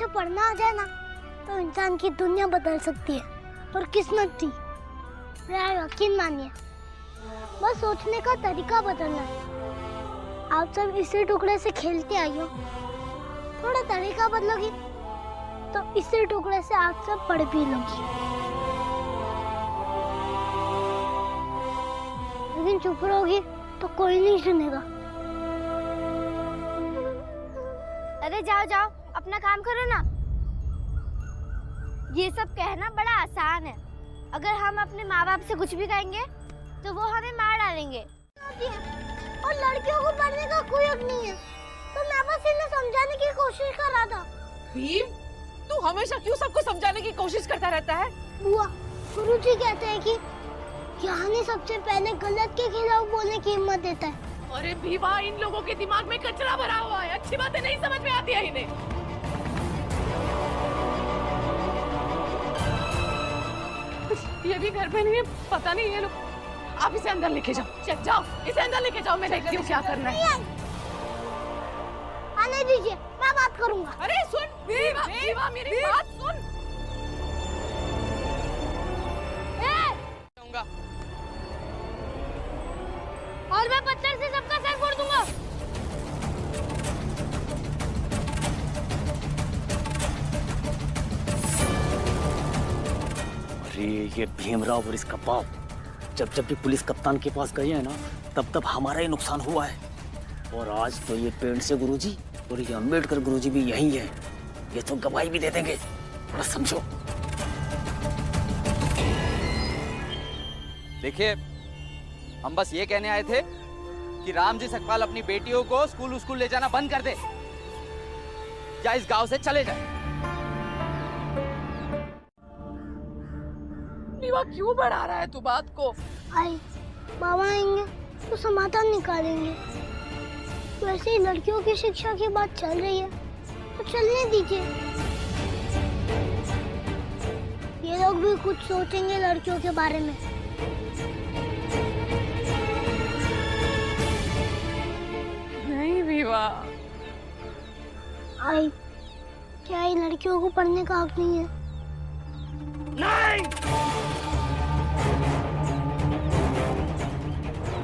पढ़ना आ जाए ना तो इंसान की दुनिया बदल सकती है। और किस्मत थी, मेरा यकीन मानिए, बस सोचने का तरीका बदलना है। आप सब इसी टुकड़े से खेलते आई हो, थोड़ा तरीका बदलोगी तो इसी टुकड़े से आप सब पढ़ भी लोगी। लेकिन चुप रहोगी तो कोई नहीं सुनेगा। अरे जाओ जाओ, अपना काम करो ना। ये सब कहना बड़ा आसान है। अगर हम अपने माँ बाप से कुछ भी कहेंगे तो वो हमें मार डालेंगे। और लड़कियों को पढ़ने का कोई हक नहीं है, तो मैं बस इन्हें समझाने की कोशिश कर रहा था। भीम, तू हमेशा क्यों सबको समझाने की कोशिश करता रहता है? बुआ, गुरुजी कहते हैं कि ज्ञानी सबसे पहले गलत के खिलाफ बोलने की हिम्मत देता है। अरे भीमा, इन लोगों के दिमाग में कचरा भरा हुआ है, अच्छी बातें नहीं समझ में आती है इन्हें। ये भी घर पे नहीं है, पता नहीं ये लोग। आप इसे अंदर लेके जाओ, चल जाओ, इसे अंदर लेके जाओ, मैं देखती हूँ क्या करना है। आने दीजिए, मैं बात करूंगा। अरे सुन भीमा, भीमा मेरी बात सुन। और मैं पत्थर से सबका सर फोड़ दूंगा। अरे ये भीमराव और इसका बाप जब जब भी पुलिस कप्तान के पास गए हैं ना, तब तब हमारा ही नुकसान हुआ है। और आज तो ये पेंट से गुरुजी और ये अम्बेडकर गुरुजी भी यही है। ये तो गवाही भी दे देंगे, बस समझो। देखिए, हम बस ये कहने आए थे कि रामजी सकपाल अपनी बेटियों को स्कूल ले जाना बंद कर दे या इस गांव से चले जाए। भीमा, क्यों बढ़ा रहा है तू बात को? आई, बाबा आएंगे तो समाधान निकालेंगे। वैसे ही लड़कियों की शिक्षा की बात चल रही है तो चलने दीजिए। ये लोग भी कुछ सोचेंगे लड़कियों के बारे में। नहीं भीमा। आई, क्या ये लड़कियों को पढ़ने का हक नहीं है? नहीं,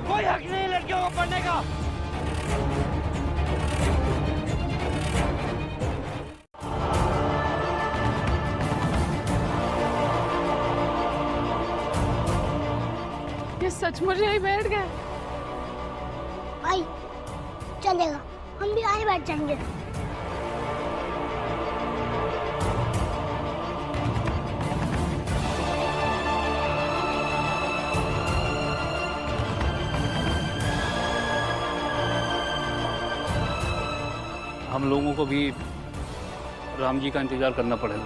कोई हक नहीं लड़कियों को पढ़ने का। ये सचमुच यही बैठ गए? आई, चलेगा, हम भी आए बैठ जाएंगे। हम लोगों को भी राम जी का इंतजार करना पड़ेगा।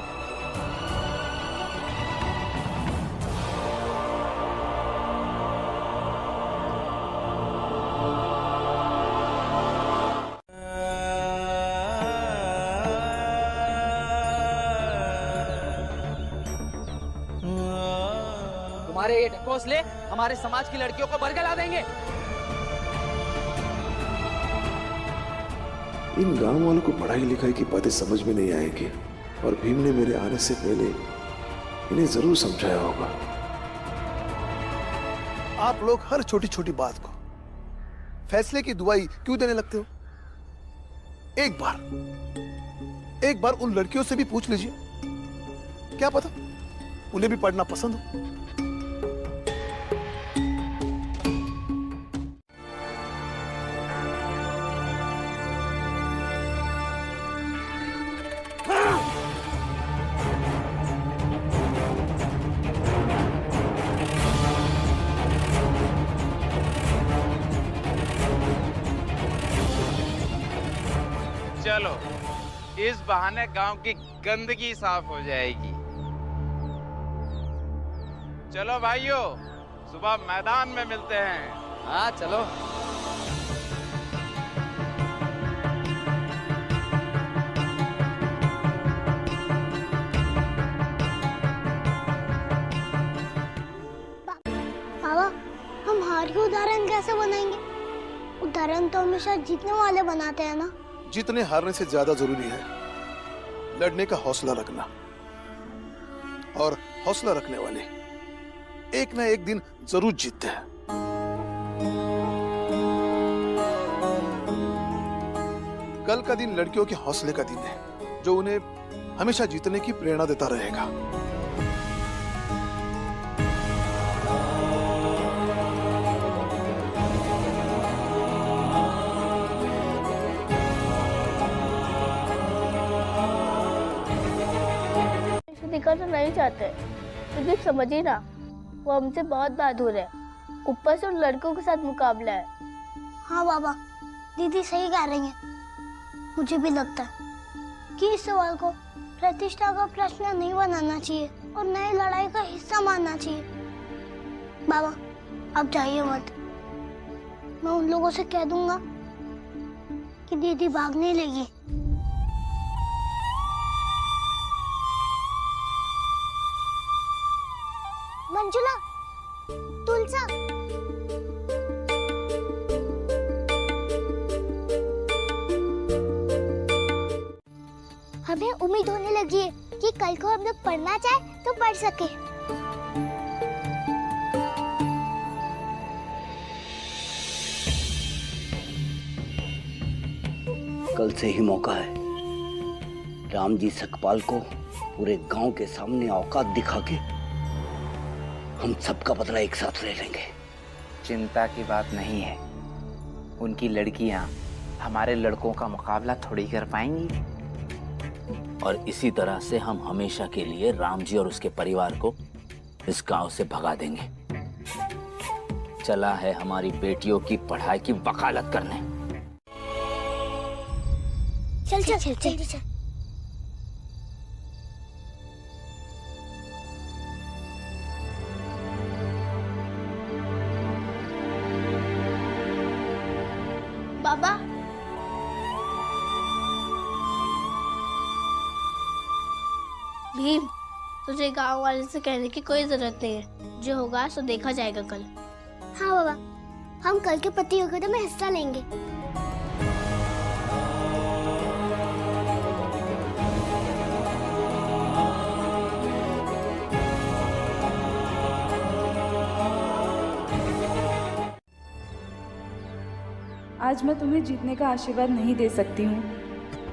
तुम्हारे ये ढकोसले हमारे समाज की लड़कियों को बरगला देंगे। इन गांव वालों को पढ़ाई लिखाई की बातें समझ में नहीं आएंगी और भीम ने मेरे आने से पहले इन्हें जरूर समझाया होगा। आप लोग हर छोटी छोटी बात को फैसले की दुआई क्यों देने लगते हो? एक बार उन लड़कियों से भी पूछ लीजिए, क्या पता उन्हें भी पढ़ना पसंद हो। चलो, इस बहाने गांव की गंदगी साफ हो जाएगी। चलो भाइयों, सुबह मैदान में मिलते हैं। हाँ चलो। बाबा, हम हार के उदाहरण कैसे बनाएंगे? उदाहरण तो हमेशा जीतने वाले बनाते हैं ना। जीतने हारने से ज्यादा जरूरी है लड़ने का हौसला रखना, और हौसला रखने वाले एक ना एक दिन जरूर जीतते हैं। कल का दिन लड़कियों के हौसले का दिन है, जो उन्हें हमेशा जीतने की प्रेरणा देता रहेगा। दिखाना नहीं चाहते, क्योंकि समझिए ना, वो हमसे बहुत बहादुर है, ऊपर से उन लड़कों के साथ मुकाबला है। हाँ बाबा, दीदी सही कह रही है। मुझे भी लगता है कि इस सवाल को प्रतिष्ठा का प्रश्न नहीं बनाना चाहिए और नई लड़ाई का हिस्सा मानना चाहिए। बाबा अब जाइए मत, मैं उन लोगों से कह दूंगा कि दीदी भागने लगी। मंजुला, तुलसा, हमें उम्मीद होने लगी है कि कल को हम लोग पढ़ना चाहे तो पढ़ सके। कल से ही मौका है राम जी सकपाल को पूरे गांव के सामने औकात दिखा के हम सबका बदला एक साथ ले लेंगे। चिंता की बात नहीं है, उनकी लड़कियां हमारे लड़कों का मुकाबला थोड़ी कर पाएंगी। और इसी तरह से हम हमेशा के लिए राम जी और उसके परिवार को इस गांव से भगा देंगे। चला है हमारी बेटियों की पढ़ाई की वकालत करने। चल चल चल जल्दी चल। बाबा, भीम, तुझे गांव वाले से कहने की कोई जरूरत नहीं है, जो होगा सो देखा जाएगा कल। हाँ बाबा, हम कल के प्रतियोगिता में हिस्सा लेंगे। आज मैं तुम्हें जीतने का आशीर्वाद नहीं दे सकती हूँ,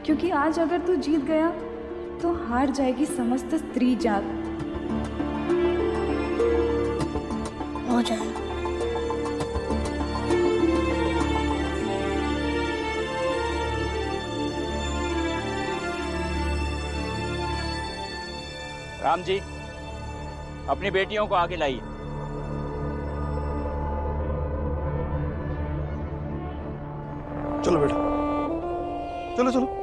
क्योंकि आज अगर तू जीत गया तो हार जाएगी समस्त स्त्री जात। हो जाए। राम जी, अपनी बेटियों को आगे लाइए। चलो बेटा, चलो चलो।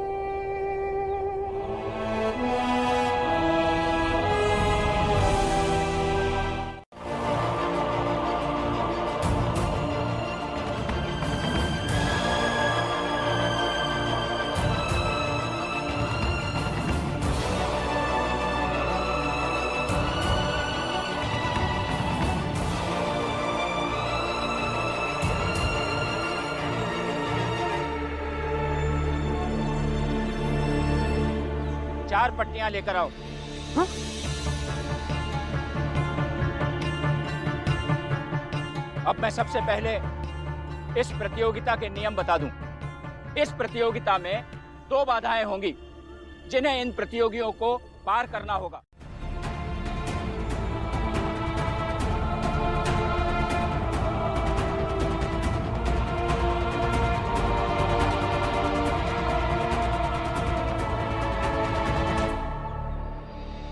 चार पट्टियां लेकर आओ। हाँ? अब मैं सबसे पहले इस प्रतियोगिता के नियम बता दूं। इस प्रतियोगिता में 2 बाधाएं होंगी, जिन्हें इन प्रतियोगियों को पार करना होगा।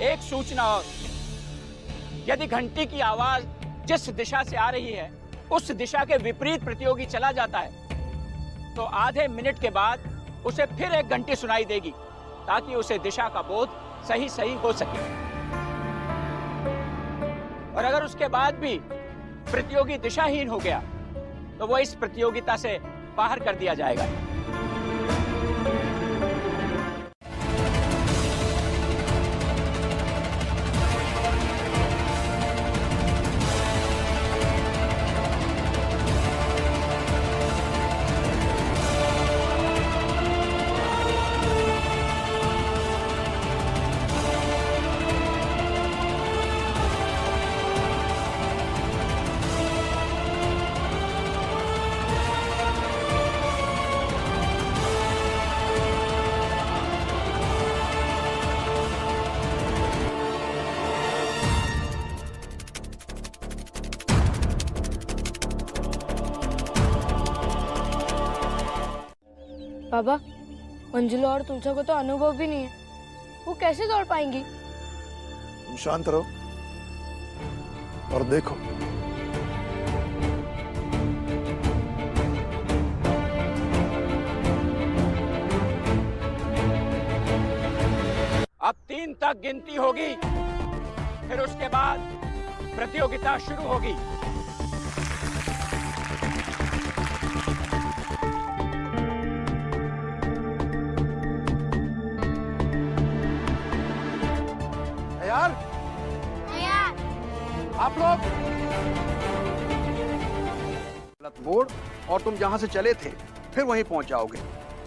एक सूचना और, यदि घंटी की आवाज जिस दिशा से आ रही है उस दिशा के विपरीत प्रतियोगी चला जाता है तो आधे मिनट के बाद उसे फिर एक घंटी सुनाई देगी, ताकि उसे दिशा का बोध सही सही हो सके। और अगर उसके बाद भी प्रतियोगी दिशाहीन हो गया तो वो इस प्रतियोगिता से बाहर कर दिया जाएगा। बाबा, मंजुला और तुलसा को तो अनुभव भी नहीं है, वो कैसे दौड़ पाएंगी? तुम शांत रहो और देखो। अब 3 तक गिनती होगी, फिर उसके बाद प्रतियोगिता शुरू होगी। यार आप लोग मोड़ और तुम जहां से चले थे फिर वहीं पहुंच जाओगे।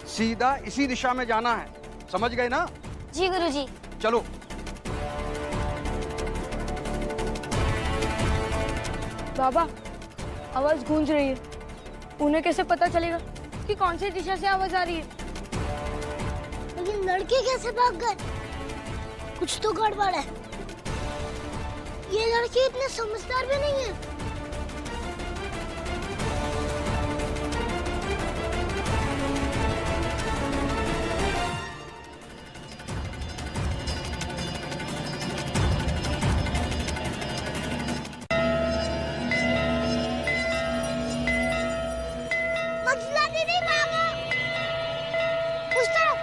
सीधा इसी दिशा में जाना है, समझ गए ना? जी गुरुजी। चलो। बाबा, आवाज गूंज रही है, उन्हें कैसे पता चलेगा कि कौन सी दिशा से आवाज आ रही है? लेकिन लड़के कैसे भाग गए? कुछ तो गड़बड़ है। ये लड़के इतने समझदार भी नहीं है। मंजुला दीदी भागो, उस तरफ।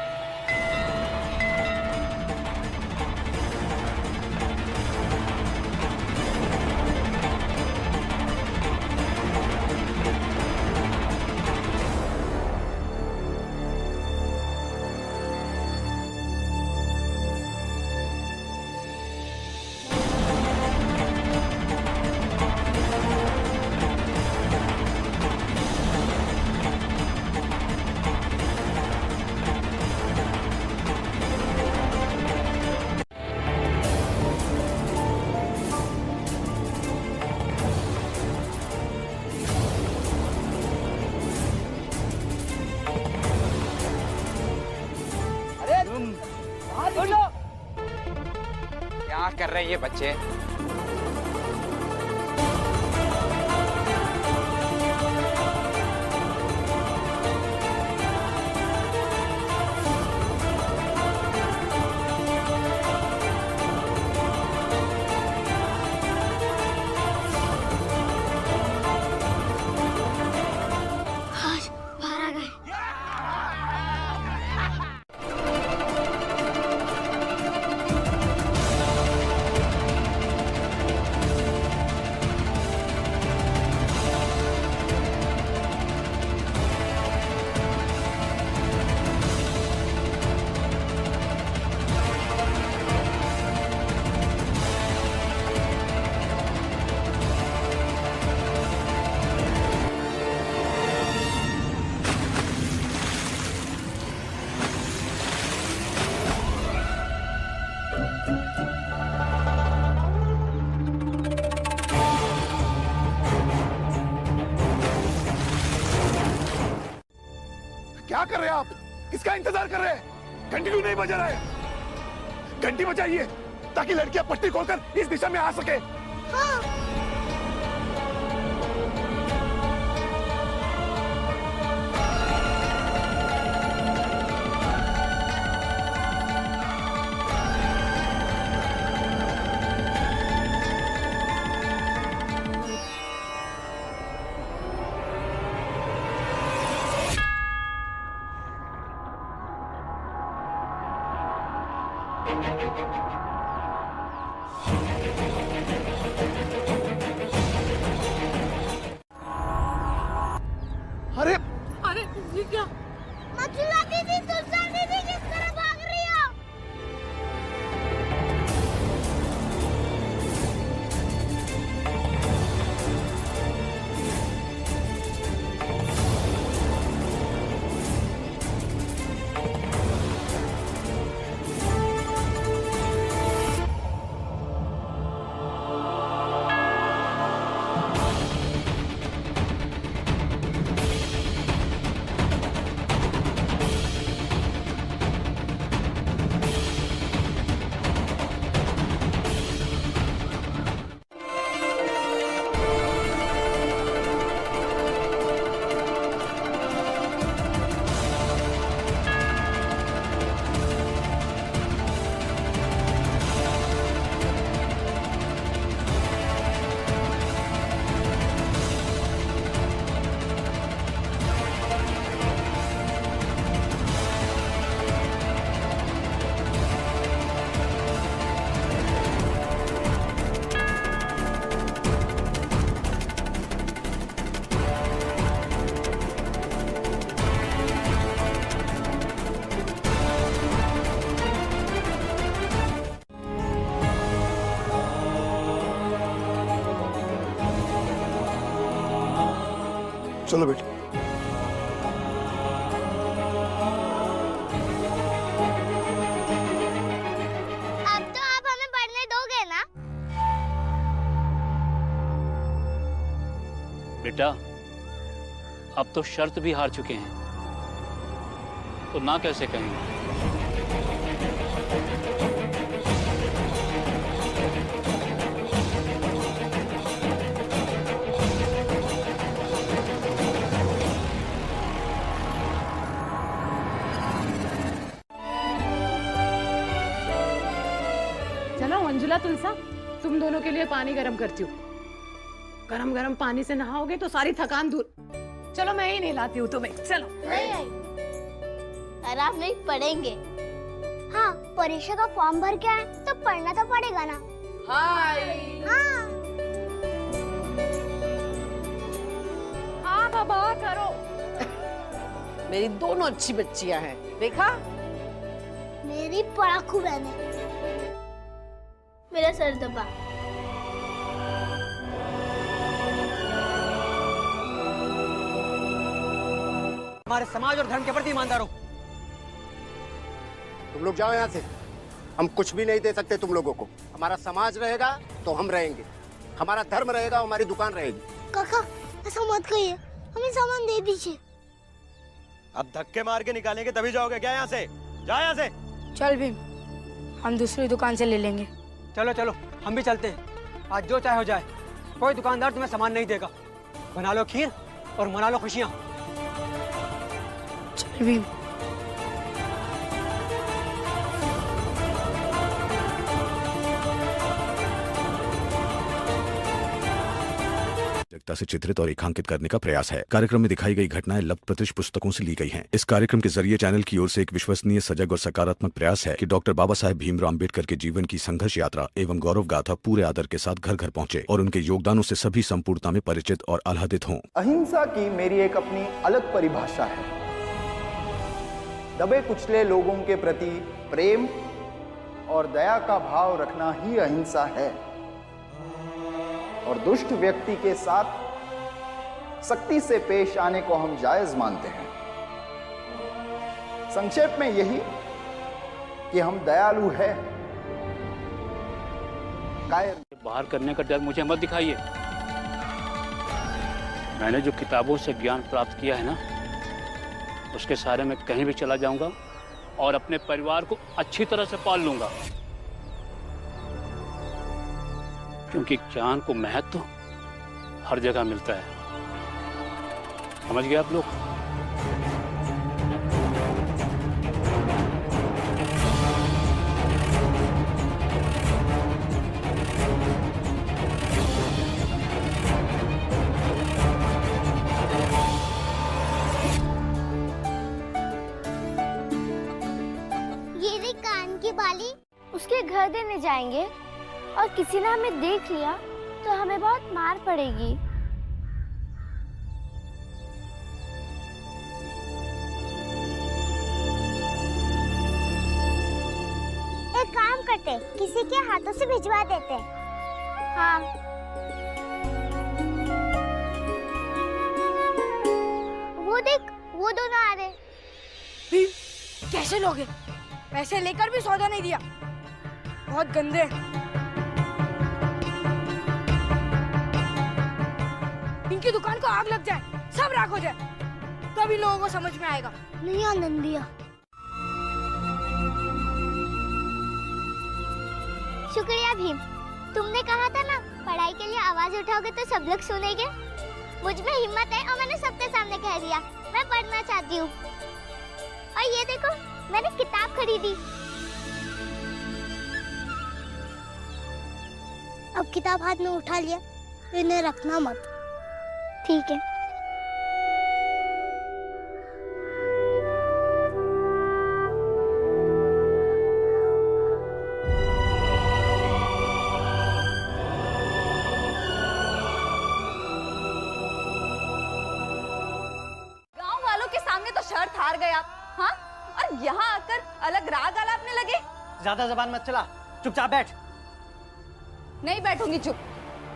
क्या कर रहे हैं ये बच्चे? बाहर आ गए। क्या कर रहे हैं आप? किसका इंतजार कर रहे हैं? घंटी क्यों नहीं बजा रहा है? घंटी बजाइए ताकि लड़कियां पट्टी खोलकर इस दिशा में आ सके। हाँ। अरे अरे ये क्या? मंजुला दीदी, तुलसा दीदी किस तरह भाग रही हो? चलो बेटी। अब तो आप हमें पढ़ने दोगे ना? बेटा, अब तो शर्त भी हार चुके हैं, तो ना कैसे कहेंगे? चलो अंजुला, तुलसा, तुम दोनों के लिए पानी गरम करती हूँ। गरम गरम पानी से नहाओगे तो सारी थकान दूर। चलो मैं ही नहलाती हूँ तुम्हें, चलो। नहीं आई, आराम नहीं पढ़ेंगे। हाँ, परीक्षा का फॉर्म भर के आए तो पढ़ना तो पड़ेगा ना। हाय। हाँ। हाँ बाबा करो। मेरी दोनों अच्छी बच्चियां हैं, देखा? मेरी पढ़ाकू बहन है। मेरा सर दबा। हमारे समाज और धर्म के प्रति ईमानदार हो। तुम लोग जाओ यहाँ से। हम कुछ भी नहीं दे सकते तुम लोगों को। हमारा समाज रहेगा तो हम रहेंगे, हमारा धर्म रहेगा, हमारी दुकान रहेगी। काका, ऐसा मत कहिए, हमें सामान दे दीजिए। अब धक्के मार के निकालेंगे तभी जाओगे क्या यहाँ से? जाओ यहाँ से। चल भीम, हम दूसरी दुकान से ले लेंगे। चलो चलो, हम भी चलते हैं। आज जो चाहे हो जाए, कोई दुकानदार तुम्हें सामान नहीं देगा। बना लो खीर और मना लो खुशियाँ। चल भीम। से चित्रित और रेखांकित करने का प्रयास है। कार्यक्रम में दिखाई गई घटनाएं लब्ध प्रतिष्ठ पुस्तकों से ली गई हैं। इस कार्यक्रम के जरिए चैनल की ओर से एक विश्वसनीय, सजग और सकारात्मक प्रयास है कि डॉक्टर बाबा साहेब भीमराव अम्बेडकर के जीवन की संघर्ष यात्रा एवं गौरव गाथा पूरे आदर के साथ घर घर पहुंचे और उनके योगदानों से सभी संपूर्णता में परिचित और आह्लादित हों। अहिंसा की मेरी एक अपनी अलग परिभाषा है। दबे कुचले लोगों के प्रति प्रेम और दया का भाव रखना ही अहिंसा है और दुष्ट व्यक्ति के साथ सख्ती से पेश आने को हम जायज मानते हैं। संक्षेप में यही कि हम दयालु हैं। बाहर करने का डर मुझे मत दिखाइए। मैंने जो किताबों से ज्ञान प्राप्त किया है ना, उसके सहारे मैं कहीं भी चला जाऊंगा और अपने परिवार को अच्छी तरह से पाल लूंगा, क्योंकि ज्ञान को महत्व हर जगह मिलता है। समझ गए आप लोग? ये रे कान की बाली, उसके घर देने जाएंगे और किसी ने हमें देख लिया तो हमें बहुत मार पड़ेगी। एक काम करते, किसी के हाथों से भिजवा देते। हाँ। वो देख, वो दोनों आ रहे। भीम, कैसे लोग हैं? पैसे लेकर भी सौदा नहीं दिया, बहुत गंदे। इनकी दुकान को आग लग जाए, सब राख हो जाए, तभी लोगों को समझ में आएगा। नहीं आनंद दिया। शुक्रिया भीम, तुमने कहा था ना पढ़ाई के लिए आवाज उठाओगे तो सब लोग सुनेंगे। मुझ में हिम्मत है और मैंने सबके सामने कह दिया मैं पढ़ना चाहती हूँ। और ये देखो, मैंने किताब खरीदी। अब किताब हाथ में उठा लिया, इन्हें रखना मत। ठीक है। गांव वालों के सामने तो शर्त हार गए आप, हाँ? और यहाँ आकर अलग राग आलापने लगे। ज्यादा जबान मत चला, चुपचाप बैठ। नहीं बैठूंगी चुप।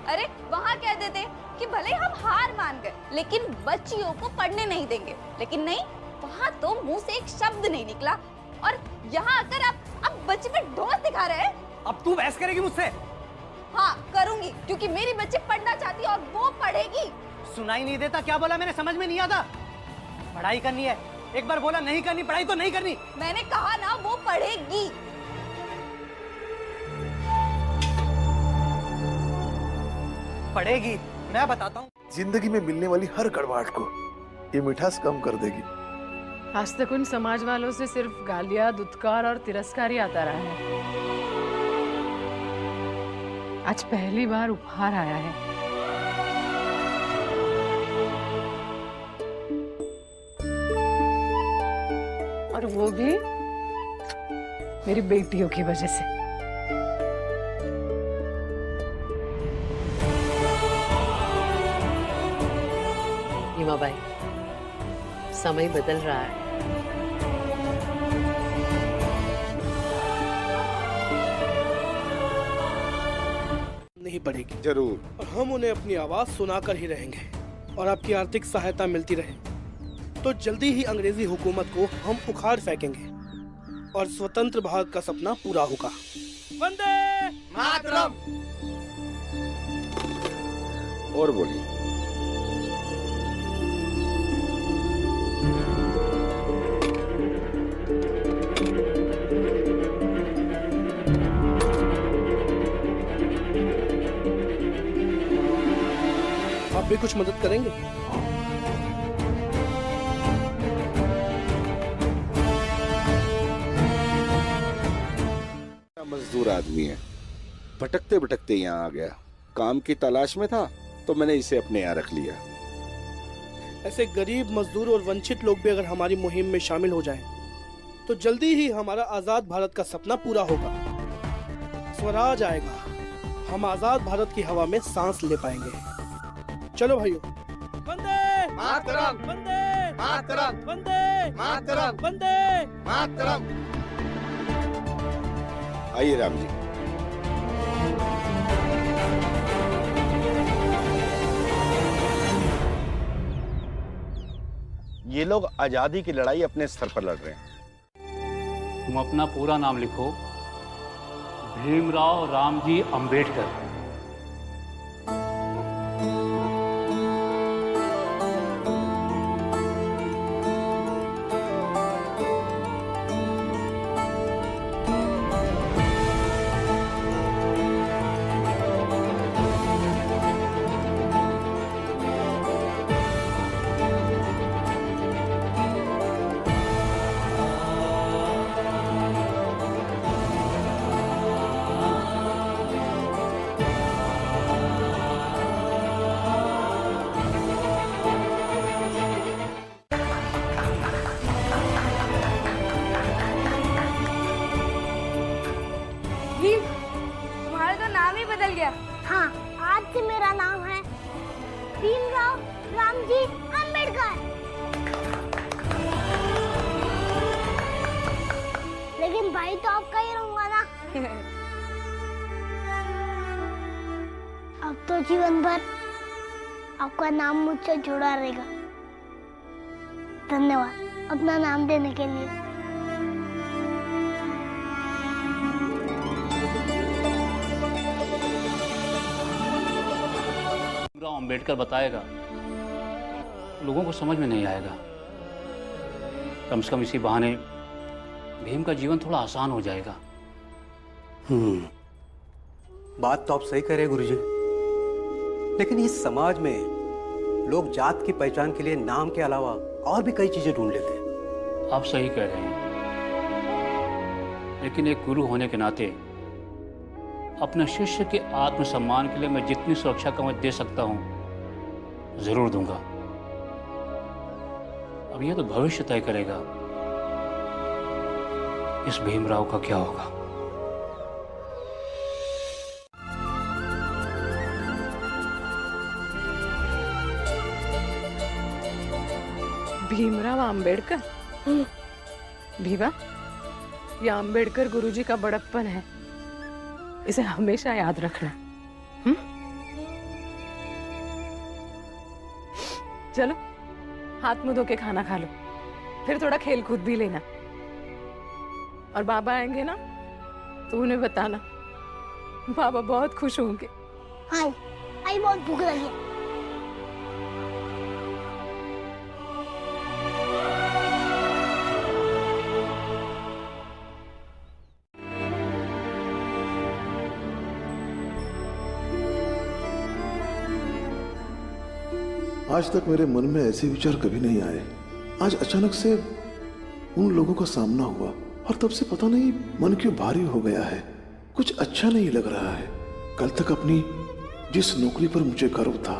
अरे वहाँ कह देते कि भले हम हार मान गए लेकिन बच्चियों को पढ़ने नहीं देंगे। लेकिन नहीं, वहाँ तो मुंह से एक शब्द नहीं निकला और यहाँ आकर आप बच्ची पे ढोस दिखा रहे हैं। अब तू बहस करेगी मुझसे? हाँ करूंगी, क्योंकि मेरी बच्ची पढ़ना चाहती है और वो पढ़ेगी। सुनाई नहीं देता? क्या बोला मैंने? समझ में नहीं आता? पढ़ाई करनी है, एक बार बोला नहीं करनी पढ़ाई तो नहीं करनी। मैंने कहा ना वो पढ़ेगी। पढ़ेगी, मैं बताता हूँ। जिंदगी में मिलने वाली हर कड़वाहट को ये मिठास कम कर देगी। आज तक उन समाज वालों से सिर्फ गालियां, दुत्कार और तिरस्कार ही आता रहा है। आज पहली बार उपहार आया है। और वो भी मेरी बेटियों की वजह से। हीमाबाई, समय बदल रहा है। नहीं पड़ेगी जरूर, और हम उन्हें अपनी आवाज सुनाकर ही रहेंगे और आपकी आर्थिक सहायता मिलती रहे तो जल्दी ही अंग्रेजी हुकूमत को हम उखाड़ फेंकेंगे और स्वतंत्र भारत का सपना पूरा होगा। वंदे मातरम। और बोलिए। आप भी कुछ मदद करेंगे? मजदूर आदमी है, भटकते भटकते यहाँ आ गया। काम की तलाश में था तो मैंने इसे अपने यहाँ रख लिया। ऐसे गरीब मजदूर और वंचित लोग भी अगर हमारी मुहिम में शामिल हो जाएं, तो जल्दी ही हमारा आजाद भारत का सपना पूरा होगा। स्वराज आएगा, हम आजाद भारत की हवा में सांस ले पाएंगे। चलो भाइयों, वंदे मातरम, वंदे मातरम, वंदे मातरम, वंदे मातरम। आइए राम जी। ये लोग आजादी की लड़ाई अपने स्तर पर लड़ रहे हैं। तुम अपना पूरा नाम लिखो, भीमराव रामजी अंबेडकर। तुम्हारा तो नाम ही बदल गया। हाँ, आज से मेरा नाम है भीमराव रामजी अंबेडकर। लेकिन भाई तो आपका ही रहूंगा ना। अब तो जीवन भर आपका नाम मुझसे जुड़ा रहेगा। धन्यवाद अपना नाम देने के लिए। भीमराव अंबेडकर बताएगा, लोगों को समझ में नहीं आएगा। कम से कम इसी बहाने भीम का जीवन थोड़ा आसान हो जाएगा। बात तो आप सही कह रहे हैं गुरुजी, लेकिन इस समाज में लोग जात की पहचान के लिए नाम के अलावा और भी कई चीजें ढूंढ लेते हैं। आप सही कह रहे हैं, लेकिन एक गुरु होने के नाते अपने शिष्य के आत्मसम्मान के लिए मैं जितनी सुरक्षा का मैं दे सकता हूं जरूर दूंगा। अब यह तो भविष्य तय करेगा इस भीमराव का क्या होगा। भीमराव अंबेडकर? भीवा, यह अंबेडकर गुरुजी का बड़प्पन है, इसे हमेशा याद रखना। चलो हाथ मुंह धो के खाना खा लो, फिर थोड़ा खेल कूद भी लेना। और बाबा आएंगे ना तो उन्हें बताना, बाबा बहुत खुश होंगे। हाँ, आई बहुत भूख लगी है। आज तक मेरे मन में ऐसे विचार कभी नहीं आए। आज अचानक से उन लोगों का सामना हुआ और तब से पता नहीं मन क्यों भारी हो गया है। कुछ अच्छा नहीं लग रहा है। कल तक अपनी जिस नौकरी पर मुझे गर्व था,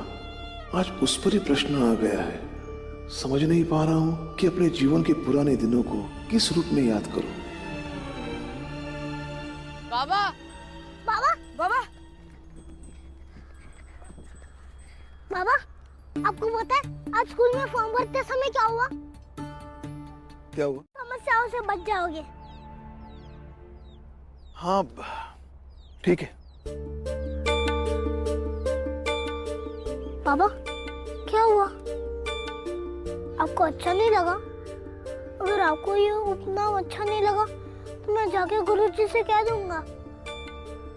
आज उस पर ही प्रश्न आ गया है। समझ नहीं पा रहा हूँ कि अपने जीवन के पुराने दिनों को किस रूप में याद करूं। बाबा बाबा बाबा बाबा, आपको पता है आज स्कूल में फॉर्म भरते समय क्या हुआ? क्या हुआ? समस्याओं से बच जाओगे। हाँ ठीक है। बाबा क्या हुआ? आपको अच्छा नहीं लगा? अगर आपको ये उपनाम अच्छा नहीं लगा तो मैं जाके गुरुजी से कह दूंगा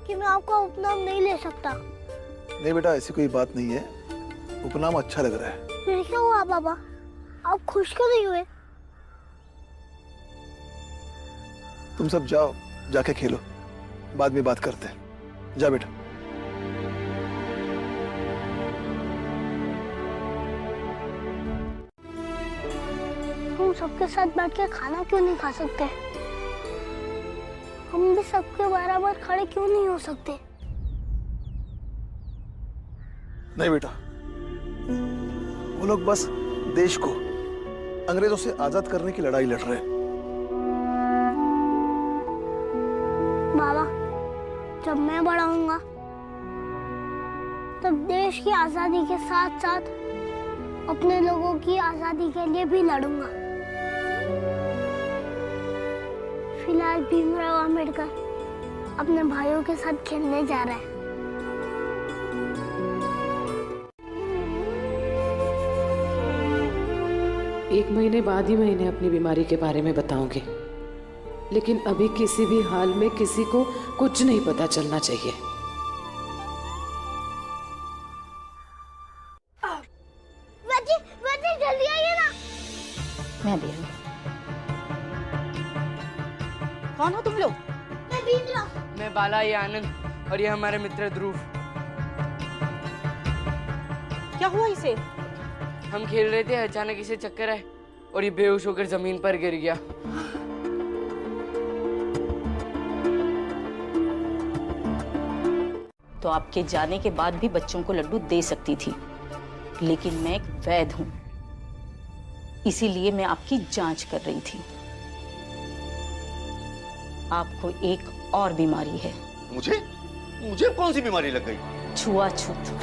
कि मैं आपका उपनाम नहीं ले सकता। नहीं बेटा, ऐसी कोई बात नहीं है। उपनाम अच्छा लग रहा है। फिर क्या हुआ बाबा? आप खुश क्यों नहीं हुए? तुम सब जाओ, जाके खेलो, बाद में बात करते हैं। जा बेटा। हम सबके साथ बैठ के खाना क्यों नहीं खा सकते? हम भी सबके बराबर खड़े क्यों नहीं हो सकते? नहीं बेटा, वो लोग बस देश को अंग्रेजों से आजाद करने की लड़ाई लड़ रहे हैं। बाबा, जब मैं बड़ा होऊंगा तब देश की आजादी के साथ साथ अपने लोगों की आजादी के लिए भी लड़ूंगा। फिलहाल भीमराव अंबेडकर अपने भाइयों के साथ खेलने जा रहा है। एक महीने बाद ही मैं इन्हें अपनी बीमारी के बारे में बताऊंगी, लेकिन अभी किसी भी हाल में किसी को कुछ नहीं पता चलना चाहिए। वैजी जल्दी आइए ना। मैं भी हूँ। कौन हो तुम लोग? मैं भीमराव। मैं बाला, ये आनंद और ये हमारे मित्र ध्रुव। क्या हुआ इसे? हम खेल रहे थे, अचानक इसे चक्कर आए और ये बेहोश होकर जमीन पर गिर गया। तो आपके जाने के बाद भी बच्चों को लड्डू दे सकती थी, लेकिन मैं एक वैद्य हूं, इसीलिए मैं आपकी जांच कर रही थी। आपको एक और बीमारी है। मुझे कौन सी बीमारी लग गई? छुआछूत।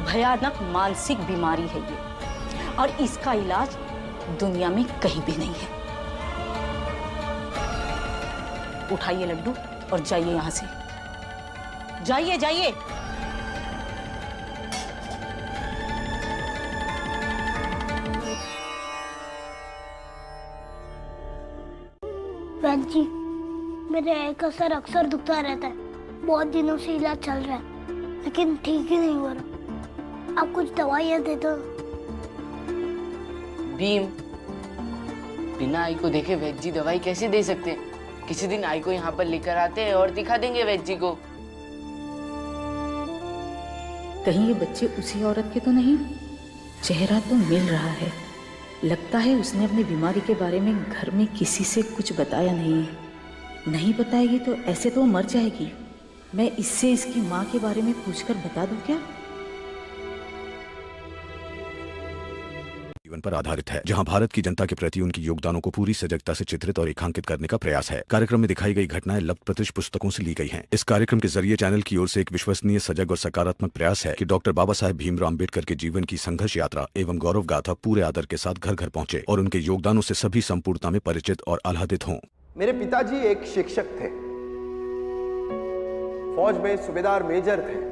भयानक मानसिक बीमारी है ये, और इसका इलाज दुनिया में कहीं भी नहीं है। उठाइए लड्डू और जाइए यहां से। जाइए जाइए। वैद्य जी, मेरे एक का सर अक्सर दुखता रहता है। बहुत दिनों से इलाज चल रहा है, लेकिन ठीक ही नहीं हो रहा। आप कुछ दवाइयाँ दे दो। भीम, बिना आई को देखे वैद्य जी दवाई कैसे दे सकते हैं? किसी दिन आई को यहाँ पर लेकर आते हैं और दिखा देंगे वैद्य जी को। कहीं ये बच्चे उसी औरत के तो नहीं? चेहरा तो मिल रहा है। लगता है उसने अपनी बीमारी के बारे में घर में किसी से कुछ बताया नहीं है। नहीं बताएगी तो ऐसे तो वो मर जाएगी। मैं इससे इसकी माँ के बारे में पूछकर बता दूं क्या? जीवन पर आधारित है, जहां भारत की जनता के प्रति उनके योगदानों को पूरी सजगता से चित्रित और रेखांकित करने का प्रयास है। कार्यक्रम में दिखाई गई घटनाएं लब्ध प्रतिष्ठ पुस्तकों से ली गई हैं। इस कार्यक्रम के जरिए चैनल की ओर से एक विश्वसनीय, सजग और सकारात्मक प्रयास है कि डॉक्टर बाबा साहेब भीमराव अम्बेडकर के जीवन की संघर्ष यात्रा एवं गौरव गाथा पूरे आदर के साथ घर घर पहुंचे और उनके योगदानों से सभी संपूर्णता में परिचित और आह्लादित हों। मेरे पिताजी एक शिक्षक थे, फौज में सूबेदार मेजर थे।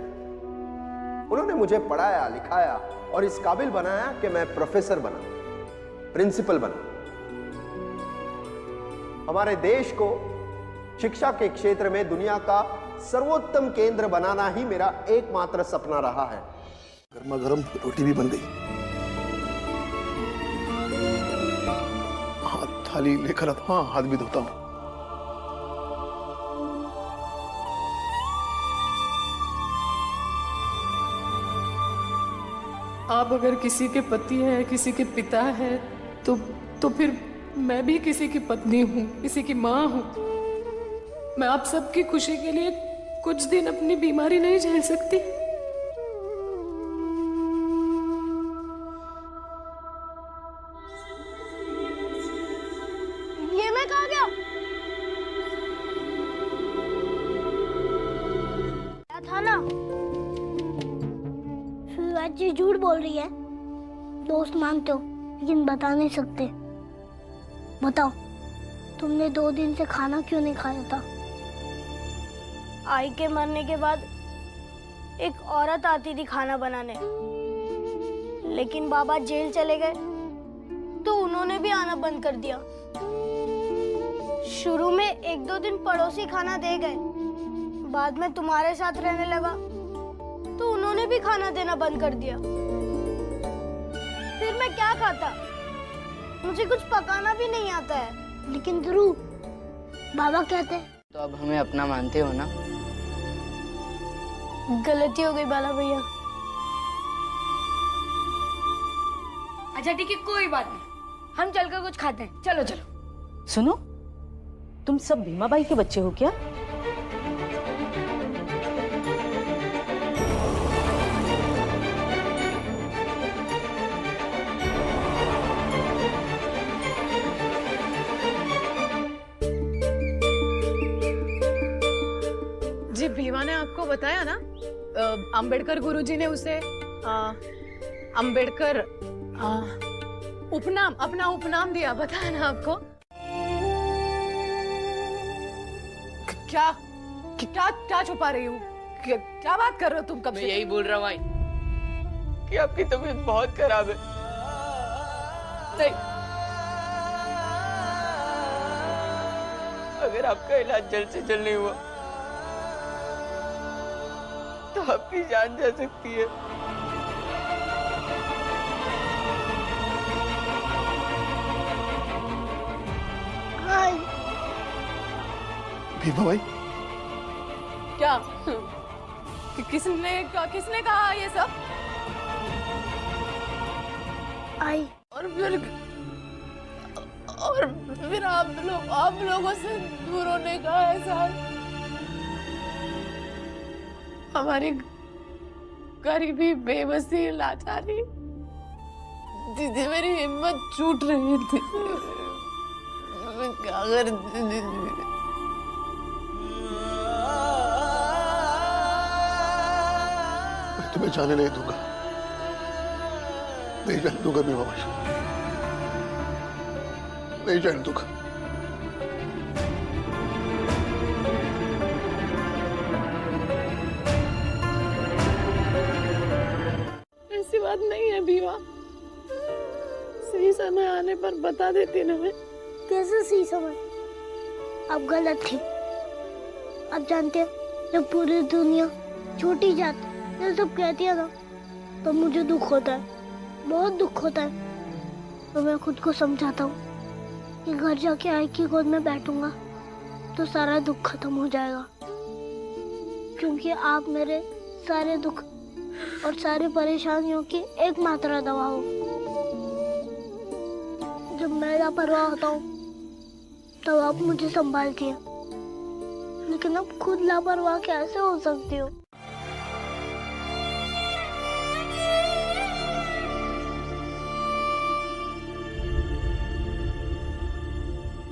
उन्होंने मुझे पढ़ाया लिखाया और इस काबिल बनाया कि मैं प्रोफेसर बना, प्रिंसिपल बना। हमारे देश को शिक्षा के क्षेत्र में दुनिया का सर्वोत्तम केंद्र बनाना ही मेरा एकमात्र सपना रहा है। गर्मा गर्म रोटी भी बन गई। हाथ थाली लेकर आता हूं, हाथ भी धोता हूं। आप अगर किसी के पति है, किसी के पिता है, तो फिर मैं भी किसी की पत्नी हूँ, किसी की माँ हूँ। मैं आप सबकी खुशी के लिए कुछ दिन अपनी बीमारी नहीं झेल सकती? ये मैं कहाँ गया? क्या था ना? शिवाजी झूठ बोल रही है। दोस्त मानते हो लेकिन बता नहीं सकते। बताओ, तुमने 2 दिन से खाना क्यों नहीं खाया था? आई के मरने के बाद एक औरत आती थी खाना बनाने, लेकिन बाबा जेल चले गए तो उन्होंने भी आना बंद कर दिया। शुरू में 1-2 दिन पड़ोसी खाना दे गए, बाद में तुम्हारे साथ रहने लगा तो उन्होंने भी खाना देना बंद कर दिया। फिर मैं क्या खाता? मुझे कुछ पकाना भी नहीं आता है। लेकिन ध्रुव, बाबा कहते हैं। तो अब हमें अपना मानते हो ना? गलती हो गई बाला भैया। अच्छा ठीक है, कोई बात नहीं, हम चलकर कुछ खाते हैं। चलो चलो। सुनो, तुम सब भीमाबाई के बच्चे हो क्या? जी, भीमा ने आपको बताया ना, अंबेडकर गुरुजी ने उसे अंबेडकर उपनाम, अपना उपनाम दिया। बताया ना आपको? क्या क्या क्या छुपा रही हूँ? क्या बात कर रहे हो तुम? कब मैं यही बोल रहा हूँ भाई कि आपकी तबीयत बहुत खराब है। नहीं, अगर आपका इलाज जल्द से जल्द नहीं हुआ तो आपकी जान जा सकती है। भीमा भाई, क्या? किसने कहा ये सब? आई। और फिर आप लोगों से दूर होने का एहसास। हमारी गरीबी, बेबसी, लाचारी, दीदी मेरी हिम्मत छूट रही थी। मैं क्या करती दीदी? मैं तुम्हें जाने नहीं दूंगा, नहीं जाने दूंगा भीमा भाई, नहीं जाने दूंगा। ऐसी बात नहीं है भीमा, सही समय आने पर बता देती ना मैं। कैसे सही समय? अब गलत थी। अब जानते हैं, जब पूरी दुनिया छोटी जात ये सब कहती है ना, तो मुझे दुख होता है, बहुत दुख होता है। तो मैं खुद को समझाता हूँ कि घर जाके आई की गोद में बैठूंगा तो सारा दुख खत्म हो जाएगा, क्योंकि आप मेरे सारे दुख और सारी परेशानियों की एकमात्र दवा हो। जब मैं लापरवाह होता हूँ तब आप मुझे संभालती है, लेकिन अब खुद लापरवाह कैसे हो सकती हो?